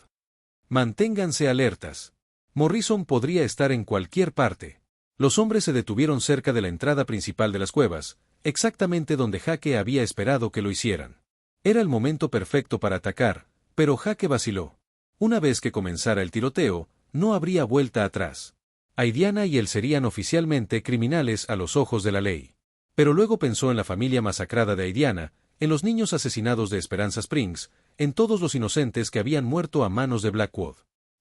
Manténganse alertas. Morrison podría estar en cualquier parte. Los hombres se detuvieron cerca de la entrada principal de las cuevas, exactamente donde Jake había esperado que lo hicieran. Era el momento perfecto para atacar, pero Jake vaciló. Una vez que comenzara el tiroteo, no habría vuelta atrás. Aidiana y él serían oficialmente criminales a los ojos de la ley. Pero luego pensó en la familia masacrada de Aidiana, en los niños asesinados de Esperanza Springs, en todos los inocentes que habían muerto a manos de Blackwood.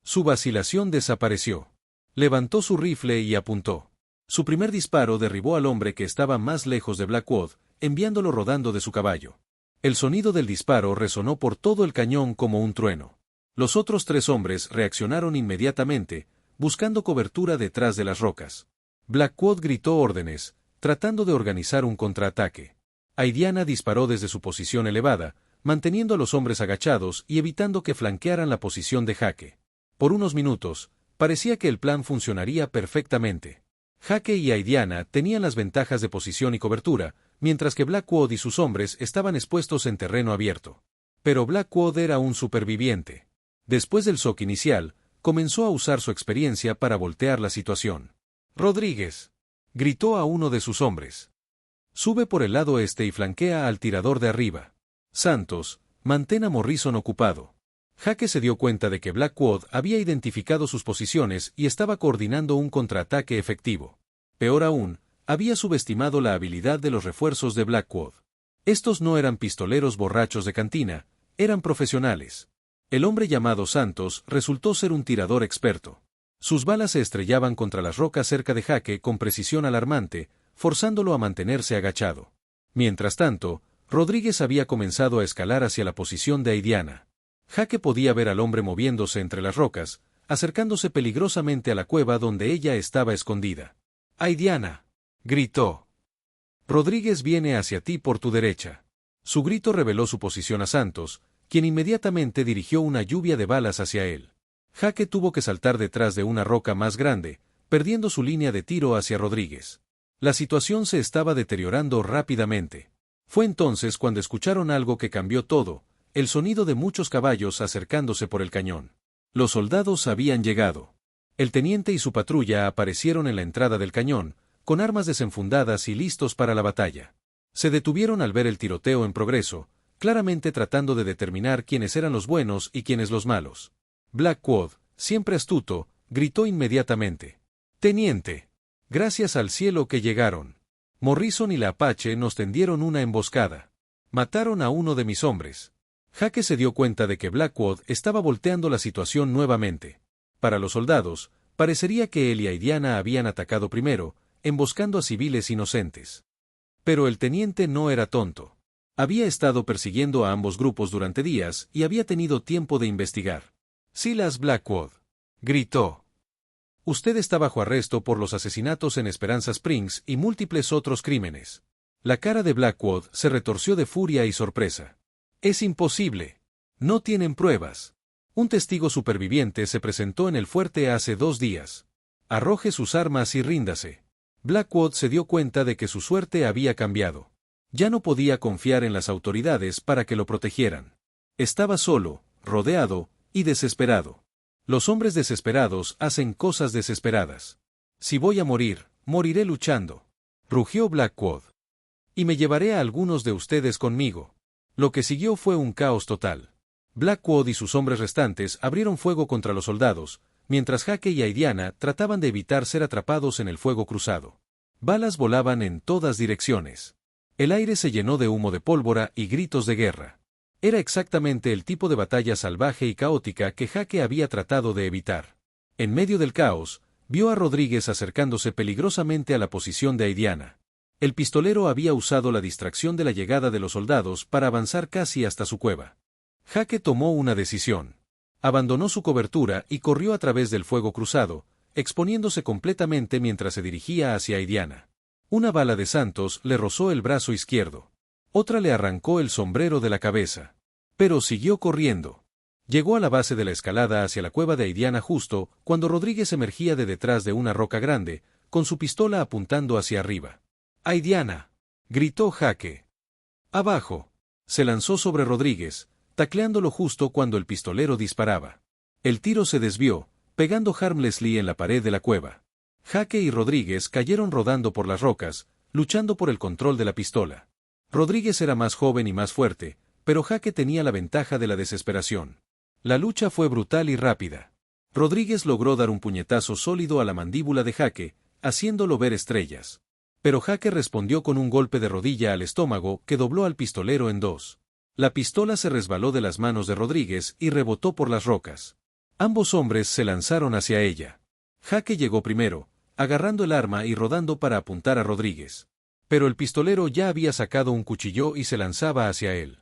Su vacilación desapareció. Levantó su rifle y apuntó. Su primer disparo derribó al hombre que estaba más lejos de Blackwood, enviándolo rodando de su caballo. El sonido del disparo resonó por todo el cañón como un trueno. Los otros 3 hombres reaccionaron inmediatamente, buscando cobertura detrás de las rocas. Blackwood gritó órdenes, tratando de organizar un contraataque. Aidiana disparó desde su posición elevada, manteniendo a los hombres agachados y evitando que flanquearan la posición de Jake. Por unos minutos, parecía que el plan funcionaría perfectamente. Jake y Aidiana tenían las ventajas de posición y cobertura, mientras que Blackwood y sus hombres estaban expuestos en terreno abierto. Pero Blackwood era un superviviente. Después del shock inicial, comenzó a usar su experiencia para voltear la situación. «Rodríguez», gritó a uno de sus hombres. «Sube por el lado este y flanquea al tirador de arriba. Santos, mantén a Morrison ocupado». Jake se dio cuenta de que Blackwood había identificado sus posiciones y estaba coordinando un contraataque efectivo. Peor aún, había subestimado la habilidad de los refuerzos de Blackwood. Estos no eran pistoleros borrachos de cantina, eran profesionales. El hombre llamado Santos resultó ser un tirador experto. Sus balas se estrellaban contra las rocas cerca de Jake con precisión alarmante, forzándolo a mantenerse agachado. Mientras tanto, Rodríguez había comenzado a escalar hacia la posición de Aidiana. Jake podía ver al hombre moviéndose entre las rocas, acercándose peligrosamente a la cueva donde ella estaba escondida. «Aidiana», gritó. «Rodríguez viene hacia ti por tu derecha». Su grito reveló su posición a Santos, quien inmediatamente dirigió una lluvia de balas hacia él. Jake tuvo que saltar detrás de una roca más grande, perdiendo su línea de tiro hacia Rodríguez. La situación se estaba deteriorando rápidamente. Fue entonces cuando escucharon algo que cambió todo, el sonido de muchos caballos acercándose por el cañón. Los soldados habían llegado. El teniente y su patrulla aparecieron en la entrada del cañón, con armas desenfundadas y listos para la batalla. Se detuvieron al ver el tiroteo en progreso, claramente tratando de determinar quiénes eran los buenos y quiénes los malos. Blackwood, siempre astuto, gritó inmediatamente: «Teniente. Gracias al cielo que llegaron. Morrison y la Apache nos tendieron una emboscada. Mataron a uno de mis hombres». Jake se dio cuenta de que Blackwood estaba volteando la situación nuevamente. Para los soldados, parecería que él y Aidiana habían atacado primero, emboscando a civiles inocentes. Pero el teniente no era tonto. Había estado persiguiendo a ambos grupos durante días y había tenido tiempo de investigar. «Silas Blackwood», gritó. «Usted está bajo arresto por los asesinatos en Esperanza Springs y múltiples otros crímenes». La cara de Blackwood se retorció de furia y sorpresa. «Es imposible. No tienen pruebas. Un testigo superviviente se presentó en el fuerte hace 2 días. Arroje sus armas y ríndase». Blackwood se dio cuenta de que su suerte había cambiado. Ya no podía confiar en las autoridades para que lo protegieran. Estaba solo, rodeado y desesperado. Los hombres desesperados hacen cosas desesperadas. «Si voy a morir, moriré luchando», rugió Blackwood. «Y me llevaré a algunos de ustedes conmigo». Lo que siguió fue un caos total. Blackwood y sus hombres restantes abrieron fuego contra los soldados, mientras Jake y Aidiana trataban de evitar ser atrapados en el fuego cruzado. Balas volaban en todas direcciones. El aire se llenó de humo de pólvora y gritos de guerra. Era exactamente el tipo de batalla salvaje y caótica que Jake había tratado de evitar. En medio del caos, vio a Rodríguez acercándose peligrosamente a la posición de Aidiana. El pistolero había usado la distracción de la llegada de los soldados para avanzar casi hasta su cueva. Jake tomó una decisión. Abandonó su cobertura y corrió a través del fuego cruzado, exponiéndose completamente mientras se dirigía hacia Aidiana. Una bala de Santos le rozó el brazo izquierdo. Otra le arrancó el sombrero de la cabeza. Pero siguió corriendo. Llegó a la base de la escalada hacia la cueva de Aidiana justo cuando Rodríguez emergía de detrás de una roca grande, con su pistola apuntando hacia arriba. «Aidiana», gritó Jake. «Abajo». Se lanzó sobre Rodríguez, tacleándolo justo cuando el pistolero disparaba. El tiro se desvió, pegando harmlessly en la pared de la cueva. Jake y Rodríguez cayeron rodando por las rocas, luchando por el control de la pistola. Rodríguez era más joven y más fuerte, pero Jake tenía la ventaja de la desesperación. La lucha fue brutal y rápida. Rodríguez logró dar un puñetazo sólido a la mandíbula de Jake, haciéndolo ver estrellas. Pero Jake respondió con un golpe de rodilla al estómago que dobló al pistolero en 2. La pistola se resbaló de las manos de Rodríguez y rebotó por las rocas. Ambos hombres se lanzaron hacia ella. Jake llegó primero, agarrando el arma y rodando para apuntar a Rodríguez. Pero el pistolero ya había sacado un cuchillo y se lanzaba hacia él.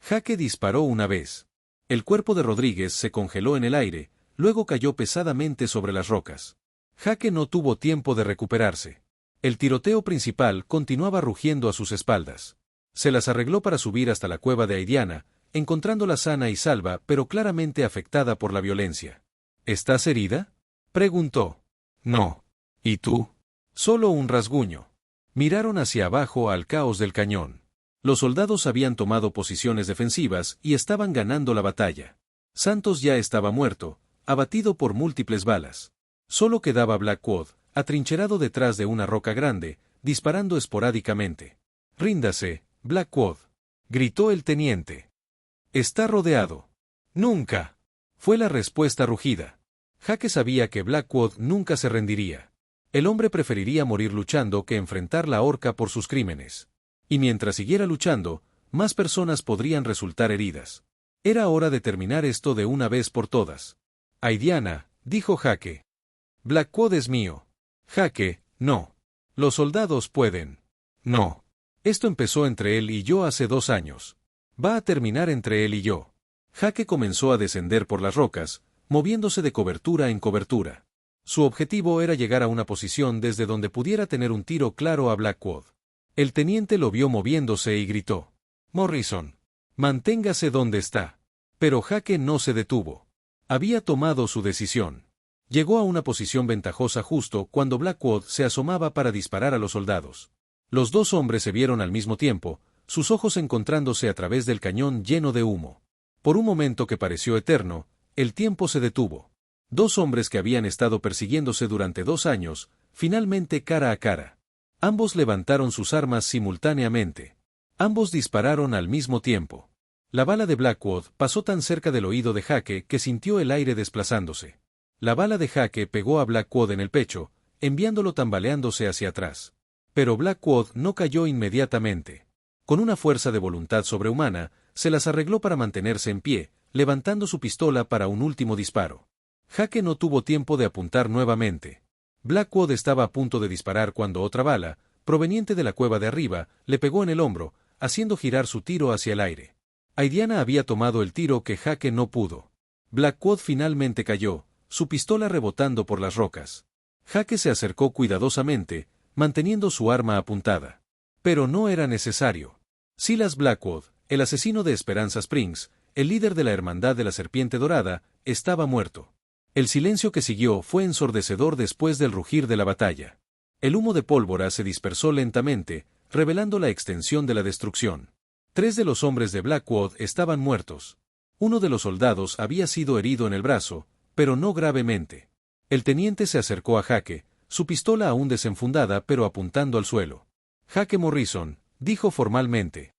Jake disparó una vez. El cuerpo de Rodríguez se congeló en el aire, luego cayó pesadamente sobre las rocas. Jake no tuvo tiempo de recuperarse. El tiroteo principal continuaba rugiendo a sus espaldas. Se las arregló para subir hasta la cueva de Aidiana, encontrándola sana y salva pero claramente afectada por la violencia. «¿Estás herida?», preguntó. «No. ¿Y tú?». «Solo un rasguño». Miraron hacia abajo al caos del cañón. Los soldados habían tomado posiciones defensivas y estaban ganando la batalla. Santos ya estaba muerto, abatido por múltiples balas. Solo quedaba Blackwood, atrincherado detrás de una roca grande, disparando esporádicamente. «Ríndase, Blackwood», gritó el teniente. «Está rodeado». «Nunca», fue la respuesta rugida. Jake sabía que Blackwood nunca se rendiría. El hombre preferiría morir luchando que enfrentar la horca por sus crímenes. Y mientras siguiera luchando, más personas podrían resultar heridas. Era hora de terminar esto de una vez por todas. «Aidiana», dijo Jake. «Blackwood es mío». «Jake, no. Los soldados pueden». «No. Esto empezó entre él y yo hace 2 años. Va a terminar entre él y yo». Jake comenzó a descender por las rocas, moviéndose de cobertura en cobertura. Su objetivo era llegar a una posición desde donde pudiera tener un tiro claro a Blackwood. El teniente lo vio moviéndose y gritó: «Morrison, manténgase donde está». Pero Jake no se detuvo. Había tomado su decisión. Llegó a una posición ventajosa justo cuando Blackwood se asomaba para disparar a los soldados. Los dos hombres se vieron al mismo tiempo, sus ojos encontrándose a través del cañón lleno de humo. Por un momento que pareció eterno, el tiempo se detuvo. Dos hombres que habían estado persiguiéndose durante 2 años, finalmente cara a cara. Ambos levantaron sus armas simultáneamente. Ambos dispararon al mismo tiempo. La bala de Blackwood pasó tan cerca del oído de Jake que sintió el aire desplazándose. La bala de Jake pegó a Blackwood en el pecho, enviándolo tambaleándose hacia atrás. Pero Blackwood no cayó inmediatamente. Con una fuerza de voluntad sobrehumana, se las arregló para mantenerse en pie, levantando su pistola para un último disparo. Jake no tuvo tiempo de apuntar nuevamente. Blackwood estaba a punto de disparar cuando otra bala, proveniente de la cueva de arriba, le pegó en el hombro, haciendo girar su tiro hacia el aire. Aidiana había tomado el tiro que Jake no pudo. Blackwood finalmente cayó, su pistola rebotando por las rocas. Jake se acercó cuidadosamente, manteniendo su arma apuntada. Pero no era necesario. Silas Blackwood, el asesino de Esperanza Springs, el líder de la Hermandad de la Serpiente Dorada, estaba muerto. El silencio que siguió fue ensordecedor después del rugir de la batalla. El humo de pólvora se dispersó lentamente, revelando la extensión de la destrucción. 3 de los hombres de Blackwood estaban muertos. Uno de los soldados había sido herido en el brazo, pero no gravemente. El teniente se acercó a Jake, su pistola aún desenfundada pero apuntando al suelo. Jake Morrison, dijo formalmente.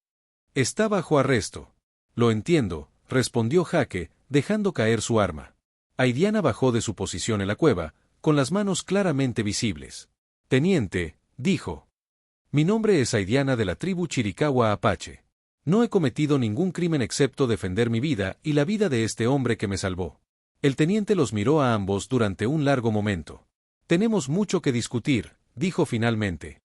Está bajo arresto. Lo entiendo, respondió Jake, dejando caer su arma. Aidiana bajó de su posición en la cueva, con las manos claramente visibles. Teniente, dijo. Mi nombre es Aidiana de la tribu Chiricahua Apache. No he cometido ningún crimen excepto defender mi vida y la vida de este hombre que me salvó. El teniente los miró a ambos durante un largo momento. Tenemos mucho que discutir, dijo finalmente.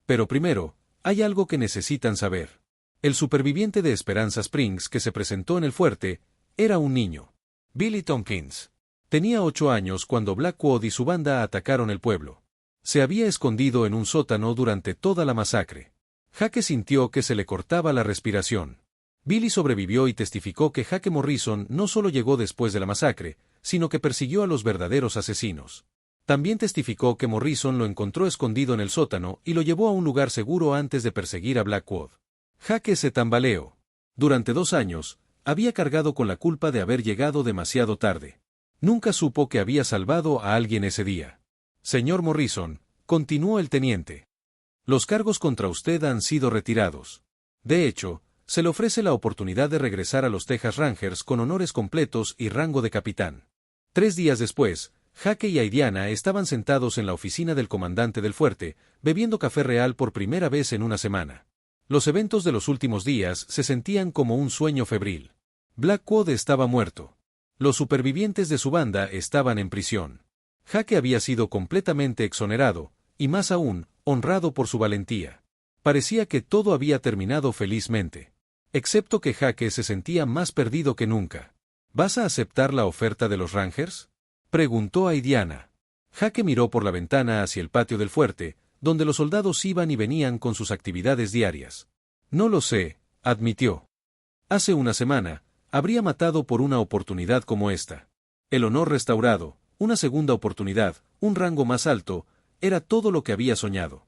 Pero primero, hay algo que necesitan saber. El superviviente de Esperanza Springs que se presentó en el fuerte, era un niño. Billy Tompkins. Tenía 8 años cuando Blackwood y su banda atacaron el pueblo. Se había escondido en un sótano durante toda la masacre. Jake sintió que se le cortaba la respiración. Billy sobrevivió y testificó que Jake Morrison no solo llegó después de la masacre, sino que persiguió a los verdaderos asesinos. También testificó que Morrison lo encontró escondido en el sótano y lo llevó a un lugar seguro antes de perseguir a Blackwood. Jake se tambaleó. Durante 2 años, había cargado con la culpa de haber llegado demasiado tarde. Nunca supo que había salvado a alguien ese día. Señor Morrison, continuó el teniente. Los cargos contra usted han sido retirados. De hecho, se le ofrece la oportunidad de regresar a los Texas Rangers con honores completos y rango de capitán. 3 días después, Jake y Aidiana estaban sentados en la oficina del comandante del fuerte, bebiendo café real por primera vez en una semana. Los eventos de los últimos días se sentían como un sueño febril. Blackwood estaba muerto. Los supervivientes de su banda estaban en prisión. Jake había sido completamente exonerado, y más aún, honrado por su valentía. Parecía que todo había terminado felizmente. Excepto que Jake se sentía más perdido que nunca. ¿Vas a aceptar la oferta de los Rangers?, preguntó Aidiana. Jake miró por la ventana hacia el patio del fuerte, donde los soldados iban y venían con sus actividades diarias. No lo sé, admitió. Hace una semana, habría matado por una oportunidad como esta. El honor restaurado, una segunda oportunidad, un rango más alto, era todo lo que había soñado.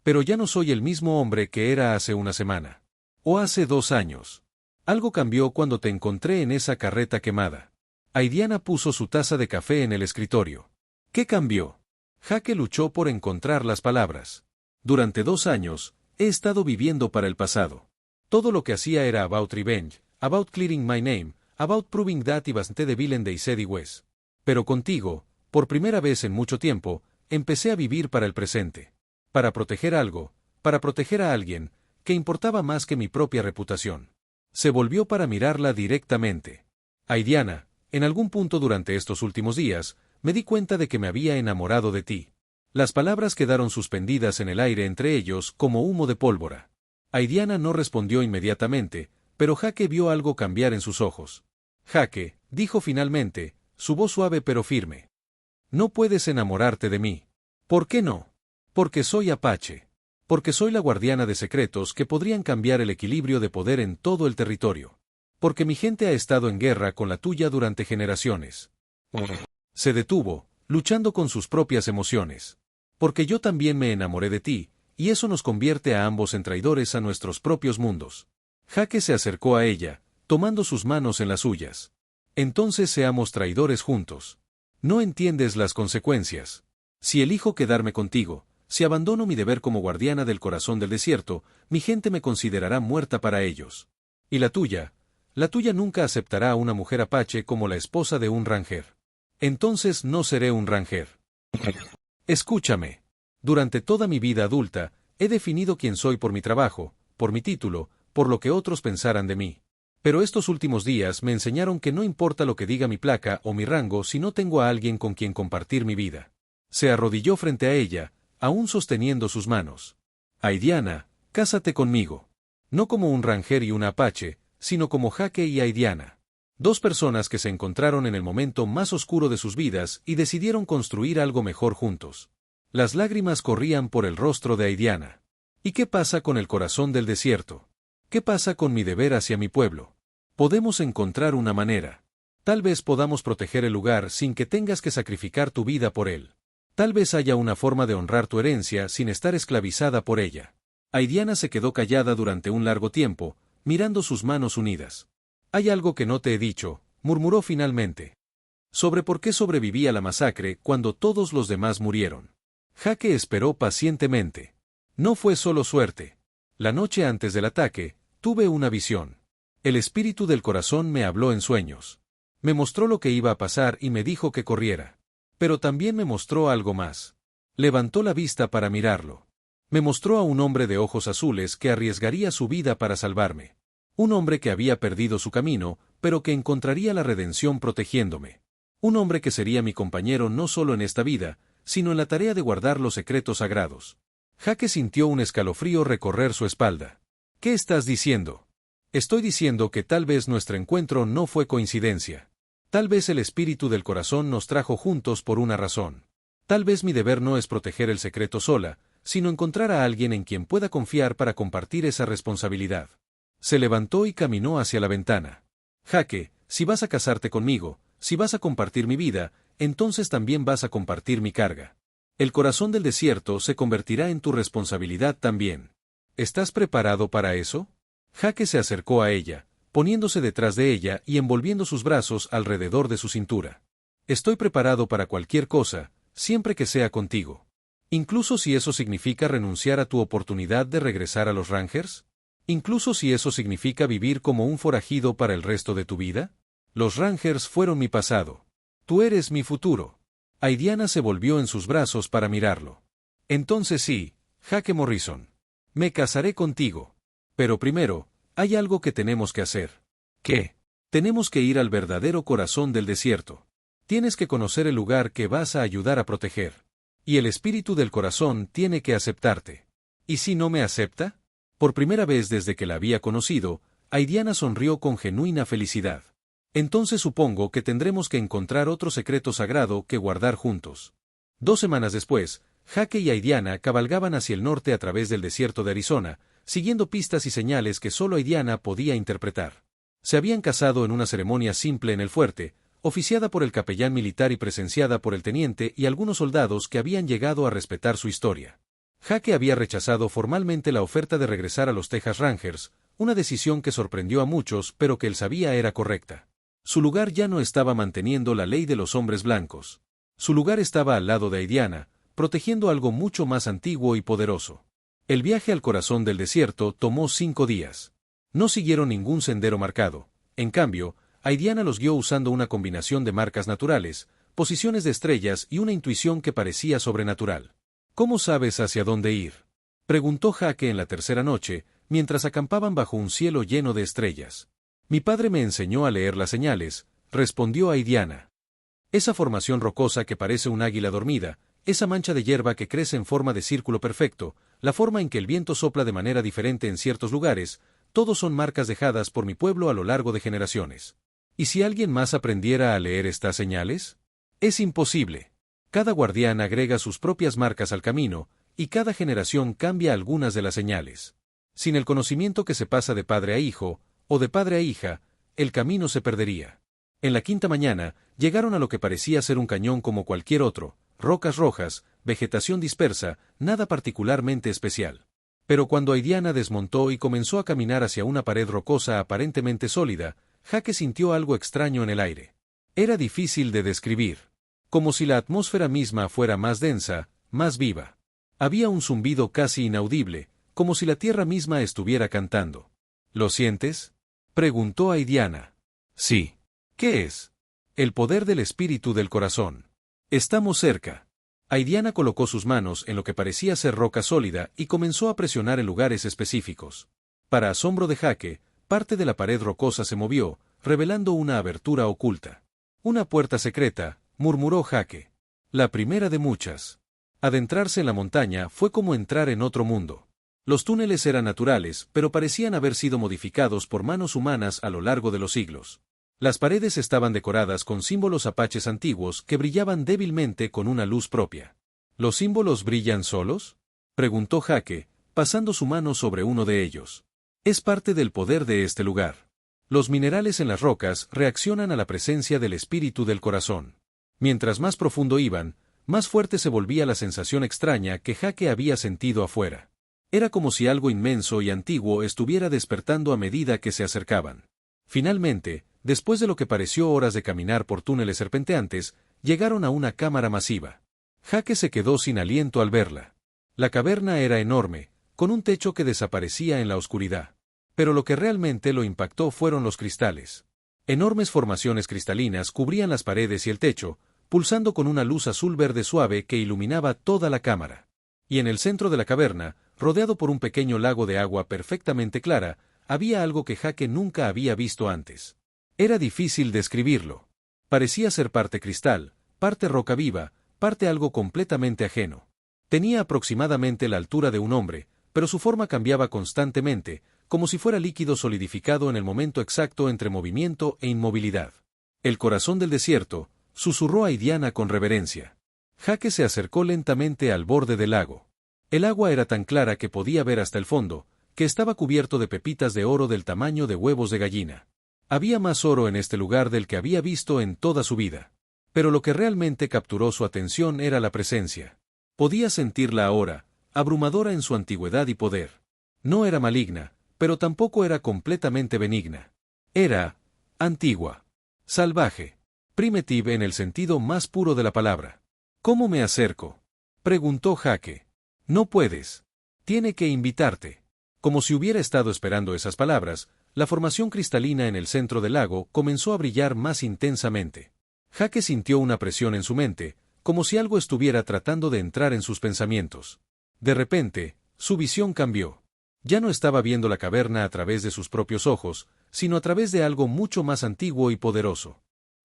Pero ya no soy el mismo hombre que era hace una semana. O hace 2 años. Algo cambió cuando te encontré en esa carreta quemada. Aidiana puso su taza de café en el escritorio. ¿Qué cambió? Jake luchó por encontrar las palabras. Durante 2 años, he estado viviendo para el pasado. Todo lo que hacía era about revenge, about clearing my name, about proving that I was the villain they said I was. Pero contigo, por primera vez en mucho tiempo, empecé a vivir para el presente. Para proteger algo, para proteger a alguien, que importaba más que mi propia reputación. Se volvió para mirarla directamente. Aidiana, en algún punto durante estos últimos días, me di cuenta de que me había enamorado de ti. Las palabras quedaron suspendidas en el aire entre ellos como humo de pólvora. Aidiana no respondió inmediatamente, pero Jake vio algo cambiar en sus ojos. Jake, dijo finalmente, su voz suave pero firme. No puedes enamorarte de mí. ¿Por qué no? Porque soy Apache. Porque soy la guardiana de secretos que podrían cambiar el equilibrio de poder en todo el territorio. Porque mi gente ha estado en guerra con la tuya durante generaciones. Se detuvo, luchando con sus propias emociones. Porque yo también me enamoré de ti, y eso nos convierte a ambos en traidores a nuestros propios mundos. Hake se acercó a ella, tomando sus manos en las suyas. Entonces seamos traidores juntos. No entiendes las consecuencias. Si elijo quedarme contigo, si abandono mi deber como guardiana del corazón del desierto, mi gente me considerará muerta para ellos. Y la tuya nunca aceptará a una mujer apache como la esposa de un ranger. Entonces no seré un ranger. Escúchame. Durante toda mi vida adulta, he definido quién soy por mi trabajo, por mi título, por lo que otros pensaran de mí. Pero estos últimos días me enseñaron que no importa lo que diga mi placa o mi rango si no tengo a alguien con quien compartir mi vida. Se arrodilló frente a ella, aún sosteniendo sus manos. Aidiana, cásate conmigo. No como un ranger y una apache, sino como Hake y Aidiana. Dos personas que se encontraron en el momento más oscuro de sus vidas y decidieron construir algo mejor juntos. Las lágrimas corrían por el rostro de Aidiana. ¿Y qué pasa con el corazón del desierto? ¿Qué pasa con mi deber hacia mi pueblo? Podemos encontrar una manera. Tal vez podamos proteger el lugar sin que tengas que sacrificar tu vida por él. Tal vez haya una forma de honrar tu herencia sin estar esclavizada por ella. Aidiana se quedó callada durante un largo tiempo, mirando sus manos unidas. Hay algo que no te he dicho, murmuró finalmente. Sobre por qué sobreviví a la masacre cuando todos los demás murieron. Hake esperó pacientemente. No fue solo suerte. La noche antes del ataque, tuve una visión. El espíritu del corazón me habló en sueños. Me mostró lo que iba a pasar y me dijo que corriera. Pero también me mostró algo más. Levantó la vista para mirarlo. Me mostró a un hombre de ojos azules que arriesgaría su vida para salvarme. Un hombre que había perdido su camino, pero que encontraría la redención protegiéndome. Un hombre que sería mi compañero no solo en esta vida, sino en la tarea de guardar los secretos sagrados. Hake sintió un escalofrío recorrer su espalda. ¿Qué estás diciendo? Estoy diciendo que tal vez nuestro encuentro no fue coincidencia. Tal vez el espíritu del corazón nos trajo juntos por una razón. Tal vez mi deber no es proteger el secreto sola, sino encontrar a alguien en quien pueda confiar para compartir esa responsabilidad. Se levantó y caminó hacia la ventana. Hake, si vas a casarte conmigo, si vas a compartir mi vida, entonces también vas a compartir mi carga. El corazón del desierto se convertirá en tu responsabilidad también. ¿Estás preparado para eso? Hake se acercó a ella, poniéndose detrás de ella y envolviendo sus brazos alrededor de su cintura. Estoy preparado para cualquier cosa, siempre que sea contigo. Incluso si eso significa renunciar a tu oportunidad de regresar a los Rangers. Incluso si eso significa vivir como un forajido para el resto de tu vida. Los Rangers fueron mi pasado. Tú eres mi futuro. Aidiana se volvió en sus brazos para mirarlo. Entonces sí, Hake Morrison. Me casaré contigo. Pero primero, hay algo que tenemos que hacer. ¿Qué? Tenemos que ir al verdadero corazón del desierto. Tienes que conocer el lugar que vas a ayudar a proteger. Y el espíritu del corazón tiene que aceptarte. ¿Y si no me acepta? Por primera vez desde que la había conocido, Aidiana sonrió con genuina felicidad. Entonces supongo que tendremos que encontrar otro secreto sagrado que guardar juntos. 2 semanas después, Hake y Aidiana cabalgaban hacia el norte a través del desierto de Arizona, siguiendo pistas y señales que solo Aidiana podía interpretar. Se habían casado en una ceremonia simple en el fuerte, oficiada por el capellán militar y presenciada por el teniente y algunos soldados que habían llegado a respetar su historia. Hake había rechazado formalmente la oferta de regresar a los Texas Rangers, una decisión que sorprendió a muchos pero que él sabía era correcta. Su lugar ya no estaba manteniendo la ley de los hombres blancos. Su lugar estaba al lado de Aidiana, protegiendo algo mucho más antiguo y poderoso. El viaje al corazón del desierto tomó 5 días. No siguieron ningún sendero marcado. En cambio, Aidiana los guió usando una combinación de marcas naturales, posiciones de estrellas y una intuición que parecía sobrenatural. ¿Cómo sabes hacia dónde ir?, preguntó Hake en la tercera noche, mientras acampaban bajo un cielo lleno de estrellas. Mi padre me enseñó a leer las señales, respondió Aidiana. Esa formación rocosa que parece un águila dormida, esa mancha de hierba que crece en forma de círculo perfecto, la forma en que el viento sopla de manera diferente en ciertos lugares, todos son marcas dejadas por mi pueblo a lo largo de generaciones. ¿Y si alguien más aprendiera a leer estas señales? Es imposible. Cada guardián agrega sus propias marcas al camino, y cada generación cambia algunas de las señales. Sin el conocimiento que se pasa de padre a hijo, o de padre a hija, el camino se perdería. En la quinta mañana, llegaron a lo que parecía ser un cañón como cualquier otro, rocas rojas, vegetación dispersa, nada particularmente especial. Pero cuando Aidiana desmontó y comenzó a caminar hacia una pared rocosa aparentemente sólida, Jake sintió algo extraño en el aire. Era difícil de describir. Como si la atmósfera misma fuera más densa, más viva. Había un zumbido casi inaudible, como si la tierra misma estuviera cantando. ¿Lo sientes?, preguntó Aidiana. Sí. ¿Qué es? El poder del espíritu del corazón. Estamos cerca. Aidiana colocó sus manos en lo que parecía ser roca sólida y comenzó a presionar en lugares específicos. Para asombro de Jake, parte de la pared rocosa se movió, revelando una abertura oculta. Una puerta secreta, murmuró Jake. La primera de muchas. Adentrarse en la montaña fue como entrar en otro mundo. Los túneles eran naturales, pero parecían haber sido modificados por manos humanas a lo largo de los siglos. Las paredes estaban decoradas con símbolos apaches antiguos que brillaban débilmente con una luz propia. ¿Los símbolos brillan solos?, preguntó Jake, pasando su mano sobre uno de ellos. Es parte del poder de este lugar. Los minerales en las rocas reaccionan a la presencia del espíritu del corazón. Mientras más profundo iban, más fuerte se volvía la sensación extraña que Jake había sentido afuera. Era como si algo inmenso y antiguo estuviera despertando a medida que se acercaban. Finalmente, después de lo que pareció horas de caminar por túneles serpenteantes, llegaron a una cámara masiva. Jake se quedó sin aliento al verla. La caverna era enorme, con un techo que desaparecía en la oscuridad. Pero lo que realmente lo impactó fueron los cristales. Enormes formaciones cristalinas cubrían las paredes y el techo, pulsando con una luz azul verde suave que iluminaba toda la cámara. Y en el centro de la caverna, rodeado por un pequeño lago de agua perfectamente clara, había algo que Jake nunca había visto antes. Era difícil describirlo. Parecía ser parte cristal, parte roca viva, parte algo completamente ajeno. Tenía aproximadamente la altura de un hombre, pero su forma cambiaba constantemente, como si fuera líquido solidificado en el momento exacto entre movimiento e inmovilidad. El corazón del desierto, susurró Aidiana con reverencia. Jake se acercó lentamente al borde del lago. El agua era tan clara que podía ver hasta el fondo, que estaba cubierto de pepitas de oro del tamaño de huevos de gallina. Había más oro en este lugar del que había visto en toda su vida. Pero lo que realmente capturó su atención era la presencia. Podía sentirla ahora, abrumadora en su antigüedad y poder. No era maligna, pero tampoco era completamente benigna. Era antigua, salvaje, primitive en el sentido más puro de la palabra. ¿Cómo me acerco?, preguntó Jake. No puedes. Tiene que invitarte. Como si hubiera estado esperando esas palabras, la formación cristalina en el centro del lago comenzó a brillar más intensamente. Jake sintió una presión en su mente, como si algo estuviera tratando de entrar en sus pensamientos. De repente, su visión cambió. Ya no estaba viendo la caverna a través de sus propios ojos, sino a través de algo mucho más antiguo y poderoso.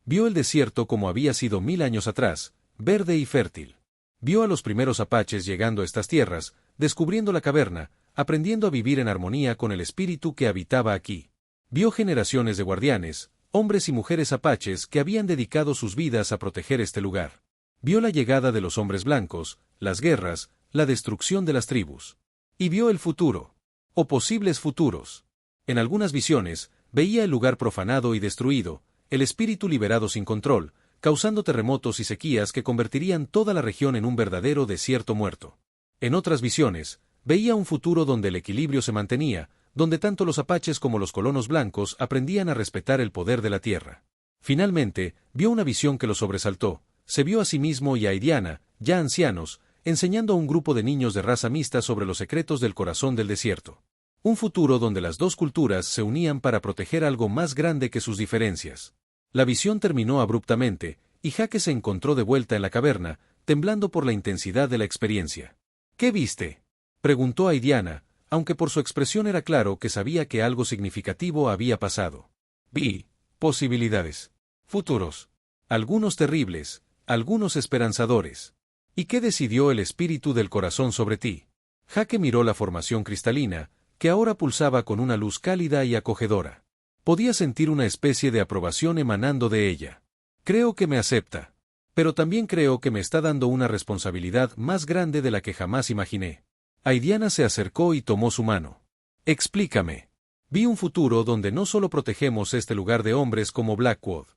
Vio el desierto como había sido 1000 años atrás, verde y fértil. Vio a los primeros apaches llegando a estas tierras, descubriendo la caverna, aprendiendo a vivir en armonía con el espíritu que habitaba aquí. Vio generaciones de guardianes, hombres y mujeres apaches que habían dedicado sus vidas a proteger este lugar. Vio la llegada de los hombres blancos, las guerras, la destrucción de las tribus. Y vio el futuro, o posibles futuros. En algunas visiones, veía el lugar profanado y destruido, el espíritu liberado sin control, causando terremotos y sequías que convertirían toda la región en un verdadero desierto muerto. En otras visiones, veía un futuro donde el equilibrio se mantenía, donde tanto los apaches como los colonos blancos aprendían a respetar el poder de la tierra. Finalmente, vio una visión que lo sobresaltó. Se vio a sí mismo y a Aidiana, ya ancianos, enseñando a un grupo de niños de raza mixta sobre los secretos del corazón del desierto. Un futuro donde las dos culturas se unían para proteger algo más grande que sus diferencias. La visión terminó abruptamente, y Jake se encontró de vuelta en la caverna, temblando por la intensidad de la experiencia. ¿Qué viste?, preguntó Aidiana, aunque por su expresión era claro que sabía que algo significativo había pasado. Vi posibilidades, futuros, algunos terribles, algunos esperanzadores. ¿Y qué decidió el espíritu del corazón sobre ti? Jake miró la formación cristalina, que ahora pulsaba con una luz cálida y acogedora. Podía sentir una especie de aprobación emanando de ella. Creo que me acepta. Pero también creo que me está dando una responsabilidad más grande de la que jamás imaginé. Aidiana se acercó y tomó su mano. Explícame. Vi un futuro donde no solo protegemos este lugar de hombres como Blackwood.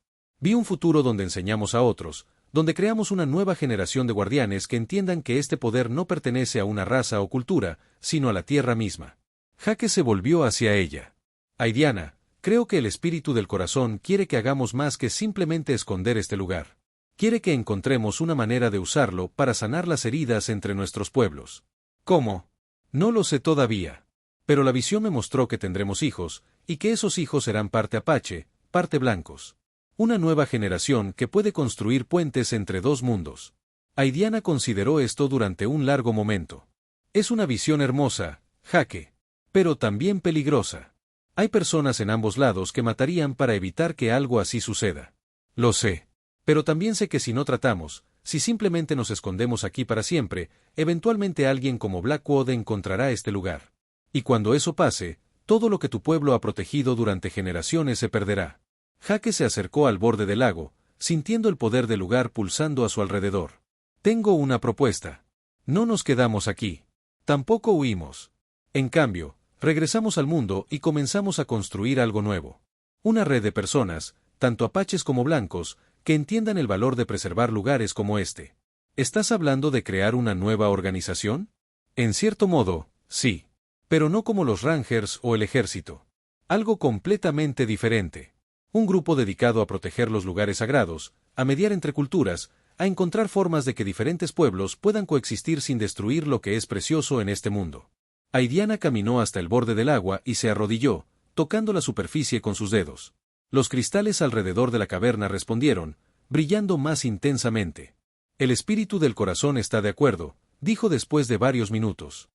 Vi un futuro donde enseñamos a otros, donde creamos una nueva generación de guardianes que entiendan que este poder no pertenece a una raza o cultura, sino a la tierra misma. Jake se volvió hacia ella. Aidiana, creo que el espíritu del corazón quiere que hagamos más que simplemente esconder este lugar. Quiere que encontremos una manera de usarlo para sanar las heridas entre nuestros pueblos. ¿Cómo? No lo sé todavía. Pero la visión me mostró que tendremos hijos, y que esos hijos serán parte apache, parte blancos. Una nueva generación que puede construir puentes entre dos mundos. Aidiana consideró esto durante un largo momento. Es una visión hermosa, Jake, pero también peligrosa. Hay personas en ambos lados que matarían para evitar que algo así suceda. Lo sé. Pero también sé que si no tratamos, si simplemente nos escondemos aquí para siempre, eventualmente alguien como Blackwood encontrará este lugar. Y cuando eso pase, todo lo que tu pueblo ha protegido durante generaciones se perderá. Jake se acercó al borde del lago, sintiendo el poder del lugar pulsando a su alrededor. Tengo una propuesta. No nos quedamos aquí. Tampoco huimos. En cambio, regresamos al mundo y comenzamos a construir algo nuevo. Una red de personas, tanto apaches como blancos, que entiendan el valor de preservar lugares como este. ¿Estás hablando de crear una nueva organización? En cierto modo, sí. Pero no como los Rangers o el ejército. Algo completamente diferente. Un grupo dedicado a proteger los lugares sagrados, a mediar entre culturas, a encontrar formas de que diferentes pueblos puedan coexistir sin destruir lo que es precioso en este mundo. Aidiana caminó hasta el borde del agua y se arrodilló, tocando la superficie con sus dedos. Los cristales alrededor de la caverna respondieron, brillando más intensamente. El espíritu del corazón está de acuerdo, dijo después de varios minutos.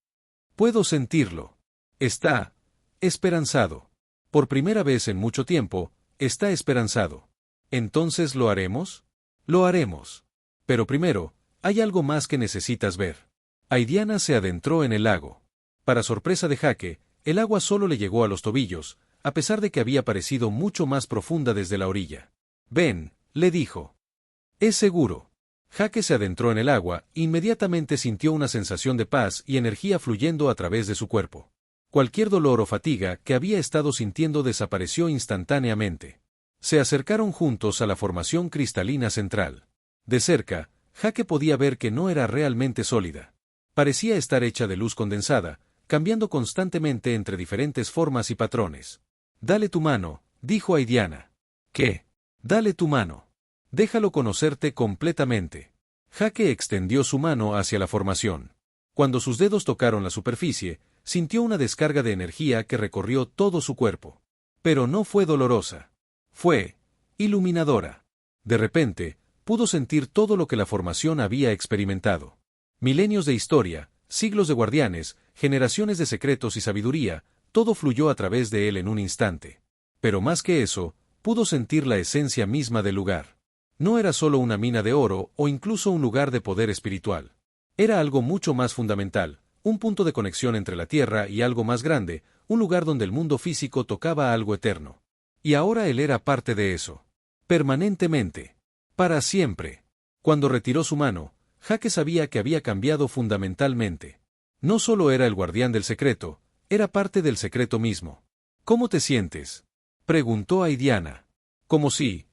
Puedo sentirlo. Está esperanzado. Por primera vez en mucho tiempo, está esperanzado. ¿Entonces lo haremos? Lo haremos. Pero primero, hay algo más que necesitas ver. Aidiana se adentró en el lago. Para sorpresa de Jake, el agua solo le llegó a los tobillos, a pesar de que había parecido mucho más profunda desde la orilla. Ven, le dijo. Es seguro. Jake se adentró en el agua e inmediatamente sintió una sensación de paz y energía fluyendo a través de su cuerpo. Cualquier dolor o fatiga que había estado sintiendo desapareció instantáneamente. Se acercaron juntos a la formación cristalina central. De cerca, Jake podía ver que no era realmente sólida. Parecía estar hecha de luz condensada, cambiando constantemente entre diferentes formas y patrones. Dale tu mano, dijo Aidiana. ¿Qué? Dale tu mano. Déjalo conocerte completamente. Jake extendió su mano hacia la formación. Cuando sus dedos tocaron la superficie, sintió una descarga de energía que recorrió todo su cuerpo. Pero no fue dolorosa. Fue iluminadora. De repente, pudo sentir todo lo que la formación había experimentado. Milenios de historia, siglos de guardianes, generaciones de secretos y sabiduría, todo fluyó a través de él en un instante. Pero más que eso, pudo sentir la esencia misma del lugar. No era solo una mina de oro o incluso un lugar de poder espiritual. Era algo mucho más fundamental, un punto de conexión entre la tierra y algo más grande, un lugar donde el mundo físico tocaba a algo eterno. Y ahora él era parte de eso. Permanentemente. Para siempre. Cuando retiró su mano, Jake sabía que había cambiado fundamentalmente. No solo era el guardián del secreto, era parte del secreto mismo. ¿Cómo te sientes? Preguntó Aidiana. Como si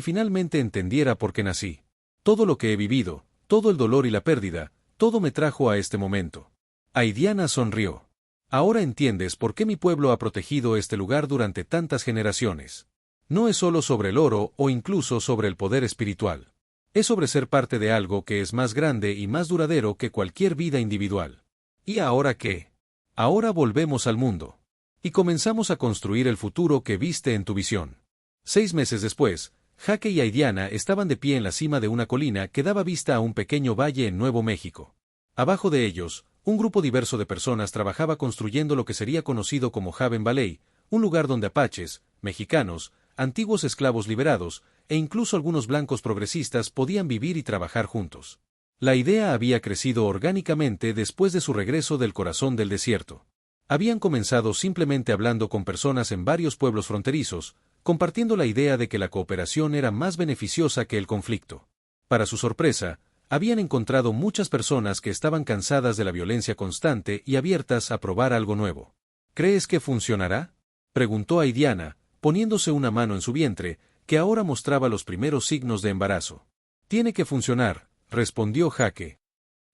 finalmente entendiera por qué nací. Todo lo que he vivido, todo el dolor y la pérdida, todo me trajo a este momento. Aidiana sonrió. Ahora entiendes por qué mi pueblo ha protegido este lugar durante tantas generaciones. No es solo sobre el oro o incluso sobre el poder espiritual. Es sobre ser parte de algo que es más grande y más duradero que cualquier vida individual. ¿Y ahora qué? Ahora volvemos al mundo. Y comenzamos a construir el futuro que viste en tu visión. 6 meses después, Jake y Aidiana estaban de pie en la cima de una colina que daba vista a un pequeño valle en Nuevo México. Abajo de ellos, un grupo diverso de personas trabajaba construyendo lo que sería conocido como Haven Valley, un lugar donde apaches, mexicanos, antiguos esclavos liberados, e incluso algunos blancos progresistas podían vivir y trabajar juntos. La idea había crecido orgánicamente después de su regreso del corazón del desierto. Habían comenzado simplemente hablando con personas en varios pueblos fronterizos, compartiendo la idea de que la cooperación era más beneficiosa que el conflicto. Para su sorpresa, habían encontrado muchas personas que estaban cansadas de la violencia constante y abiertas a probar algo nuevo. ¿Crees que funcionará?, preguntó Aidiana, poniéndose una mano en su vientre, que ahora mostraba los primeros signos de embarazo. Tiene que funcionar, respondió Jake.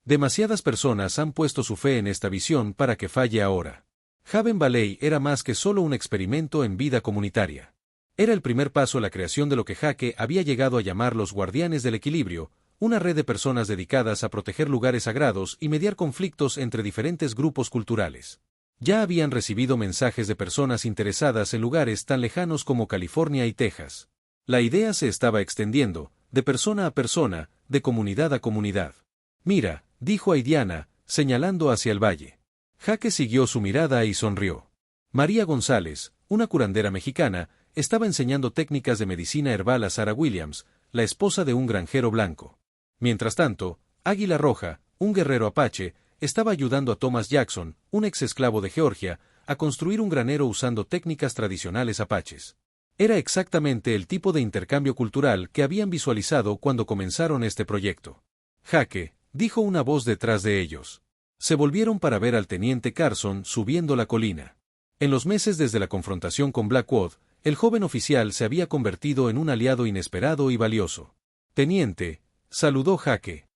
Demasiadas personas han puesto su fe en esta visión para que falle ahora. Haven Valley era más que solo un experimento en vida comunitaria. Era el primer paso a la creación de lo que Jake había llegado a llamar los Guardianes del Equilibrio, una red de personas dedicadas a proteger lugares sagrados y mediar conflictos entre diferentes grupos culturales. Ya habían recibido mensajes de personas interesadas en lugares tan lejanos como California y Texas. La idea se estaba extendiendo, de persona a persona, de comunidad a comunidad. Mira, dijo Aidiana, señalando hacia el valle. Jake siguió su mirada y sonrió. María González, una curandera mexicana, estaba enseñando técnicas de medicina herbal a Sarah Williams, la esposa de un granjero blanco. Mientras tanto, Águila Roja, un guerrero apache, estaba ayudando a Thomas Jackson, un ex esclavo de Georgia, a construir un granero usando técnicas tradicionales apaches. Era exactamente el tipo de intercambio cultural que habían visualizado cuando comenzaron este proyecto. Jake, dijo una voz detrás de ellos. Se volvieron para ver al teniente Carson subiendo la colina. En los meses desde la confrontación con Blackwood, el joven oficial se había convertido en un aliado inesperado y valioso. Teniente, saludó Jake.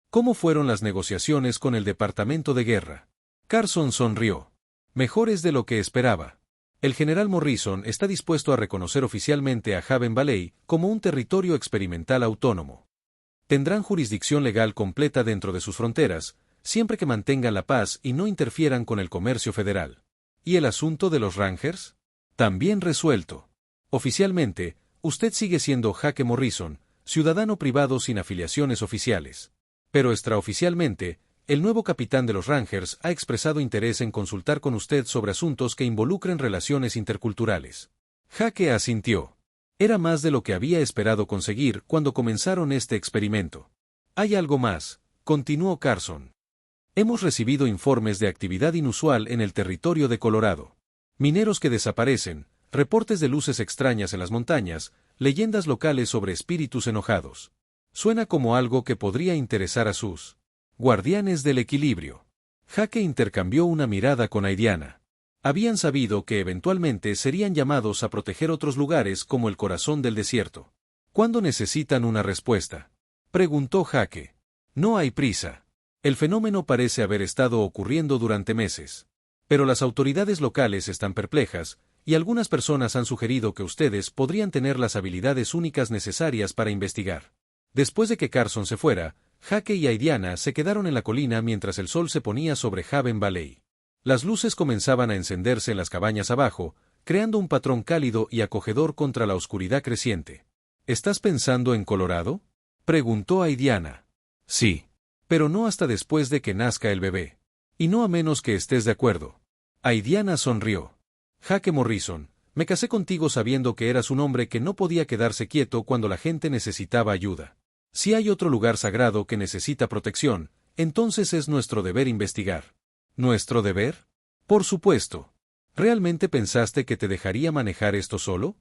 ¿Cómo fueron las negociaciones con el Departamento de Guerra? Carson sonrió. Mejores de lo que esperaba. El general Morrison está dispuesto a reconocer oficialmente a Haven Valley como un territorio experimental autónomo. Tendrán jurisdicción legal completa dentro de sus fronteras, siempre que mantengan la paz y no interfieran con el comercio federal. ¿Y el asunto de los Rangers? También resuelto. Oficialmente, usted sigue siendo Jake Morrison, ciudadano privado sin afiliaciones oficiales. Pero extraoficialmente, el nuevo capitán de los Rangers ha expresado interés en consultar con usted sobre asuntos que involucren relaciones interculturales. Jake asintió. Era más de lo que había esperado conseguir cuando comenzaron este experimento. Hay algo más, continuó Carson. Hemos recibido informes de actividad inusual en el territorio de Colorado. Mineros que desaparecen, reportes de luces extrañas en las montañas, leyendas locales sobre espíritus enojados. Suena como algo que podría interesar a sus guardianes del equilibrio. Jake intercambió una mirada con Aidiana. Habían sabido que eventualmente serían llamados a proteger otros lugares como el corazón del desierto. ¿Cuándo necesitan una respuesta? Preguntó Jake. No hay prisa. El fenómeno parece haber estado ocurriendo durante meses. Pero las autoridades locales están perplejas, y algunas personas han sugerido que ustedes podrían tener las habilidades únicas necesarias para investigar. Después de que Carson se fuera, Jake y Aidiana se quedaron en la colina mientras el sol se ponía sobre Haven Valley. Las luces comenzaban a encenderse en las cabañas abajo, creando un patrón cálido y acogedor contra la oscuridad creciente. ¿Estás pensando en Colorado? Preguntó Aidiana. Sí. Pero no hasta después de que nazca el bebé. Y no a menos que estés de acuerdo. Aidiana sonrió. Jake Morrison, me casé contigo sabiendo que eras un hombre que no podía quedarse quieto cuando la gente necesitaba ayuda. Si hay otro lugar sagrado que necesita protección, entonces es nuestro deber investigar. ¿Nuestro deber? Por supuesto. ¿Realmente pensaste que te dejaría manejar esto solo?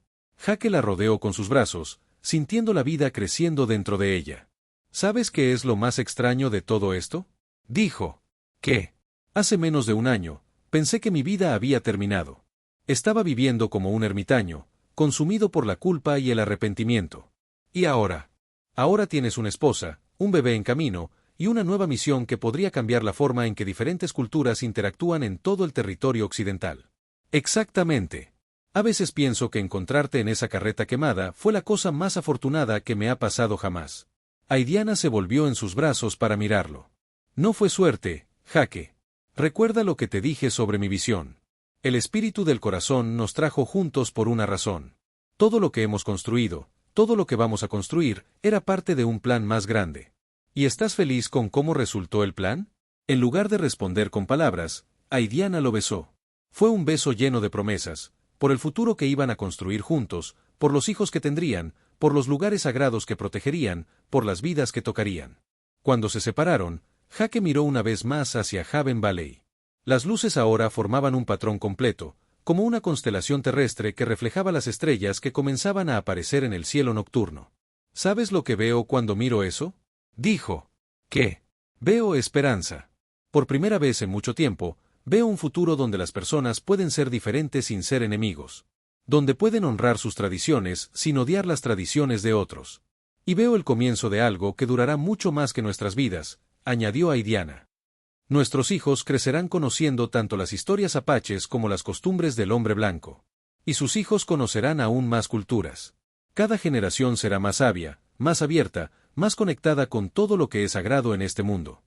Jake la rodeó con sus brazos, sintiendo la vida creciendo dentro de ella. ¿Sabes qué es lo más extraño de todo esto? Dijo. ¿Qué? Hace menos de un año, pensé que mi vida había terminado. Estaba viviendo como un ermitaño, consumido por la culpa y el arrepentimiento. ¿Y ahora? Ahora tienes una esposa, un bebé en camino, y una nueva misión que podría cambiar la forma en que diferentes culturas interactúan en todo el territorio occidental. Exactamente. A veces pienso que encontrarte en esa carreta quemada fue la cosa más afortunada que me ha pasado jamás. Aidiana se volvió en sus brazos para mirarlo. No fue suerte, Jake. Recuerda lo que te dije sobre mi visión. El espíritu del corazón nos trajo juntos por una razón. Todo lo que hemos construido, todo lo que vamos a construir, era parte de un plan más grande. ¿Y estás feliz con cómo resultó el plan? En lugar de responder con palabras, Aidiana lo besó. Fue un beso lleno de promesas, por el futuro que iban a construir juntos, por los hijos que tendrían, por los lugares sagrados que protegerían, por las vidas que tocarían. Cuando se separaron, Jake miró una vez más hacia Haven Valley. Las luces ahora formaban un patrón completo, como una constelación terrestre que reflejaba las estrellas que comenzaban a aparecer en el cielo nocturno. ¿Sabes lo que veo cuando miro eso? Dijo. ¿Qué? Veo esperanza. Por primera vez en mucho tiempo, veo un futuro donde las personas pueden ser diferentes sin ser enemigos. donde pueden honrar sus tradiciones sin odiar las tradiciones de otros. Y veo el comienzo de algo que durará mucho más que nuestras vidas, añadió Aidiana. Nuestros hijos crecerán conociendo tanto las historias apaches como las costumbres del hombre blanco. Y sus hijos conocerán aún más culturas. Cada generación será más sabia, más abierta, más conectada con todo lo que es sagrado en este mundo.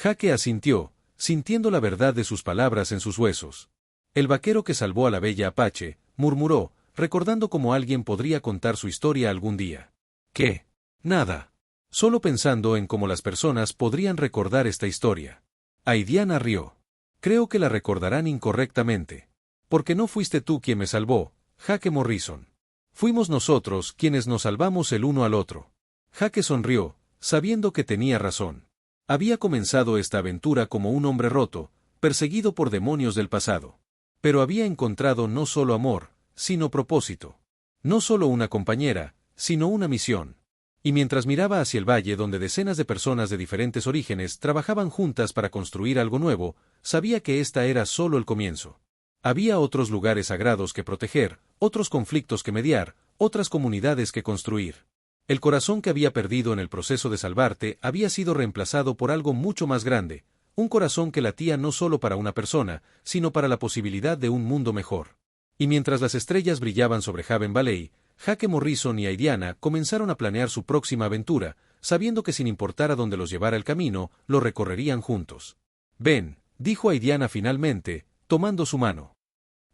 Jake asintió, sintiendo la verdad de sus palabras en sus huesos. El vaquero que salvó a la bella apache, murmuró, recordando cómo alguien podría contar su historia algún día. ¿Qué? Nada. Solo pensando en cómo las personas podrían recordar esta historia. Aidiana rió. Creo que la recordarán incorrectamente. Porque no fuiste tú quien me salvó, Jake Morrison. Fuimos nosotros quienes nos salvamos el uno al otro. Jake sonrió, sabiendo que tenía razón. Había comenzado esta aventura como un hombre roto, perseguido por demonios del pasado. Pero había encontrado no solo amor, sino propósito. No solo una compañera, sino una misión. Y mientras miraba hacia el valle donde decenas de personas de diferentes orígenes trabajaban juntas para construir algo nuevo, sabía que esta era solo el comienzo. Había otros lugares sagrados que proteger, otros conflictos que mediar, otras comunidades que construir. El corazón que había perdido en el proceso de salvarte había sido reemplazado por algo mucho más grande, un corazón que latía no solo para una persona, sino para la posibilidad de un mundo mejor. Y mientras las estrellas brillaban sobre Haven Valley, Jake Morrison y Aidiana comenzaron a planear su próxima aventura, sabiendo que sin importar a dónde los llevara el camino, lo recorrerían juntos. Ven, dijo Aidiana finalmente, tomando su mano.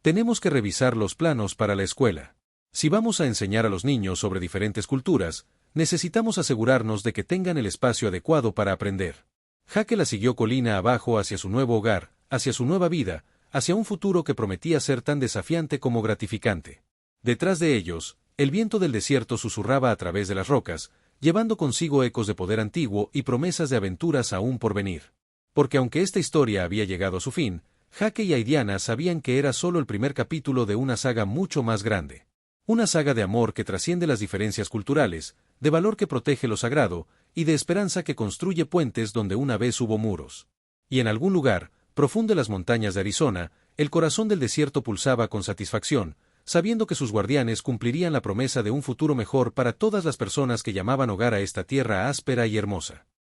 Tenemos que revisar los planos para la escuela. Si vamos a enseñar a los niños sobre diferentes culturas, necesitamos asegurarnos de que tengan el espacio adecuado para aprender. Jake la siguió colina abajo hacia su nuevo hogar, hacia su nueva vida, hacia un futuro que prometía ser tan desafiante como gratificante. Detrás de ellos, el viento del desierto susurraba a través de las rocas, llevando consigo ecos de poder antiguo y promesas de aventuras aún por venir. Porque aunque esta historia había llegado a su fin, Jake y Aidiana sabían que era solo el primer capítulo de una saga mucho más grande. Una saga de amor que trasciende las diferencias culturales, de valor que protege lo sagrado, y de esperanza que construye puentes donde una vez hubo muros. Y en algún lugar, profundo en las montañas de Arizona, el corazón del desierto pulsaba con satisfacción, sabiendo que sus guardianes cumplirían la promesa de un futuro mejor para todas las personas que llamaban hogar a esta tierra áspera y hermosa.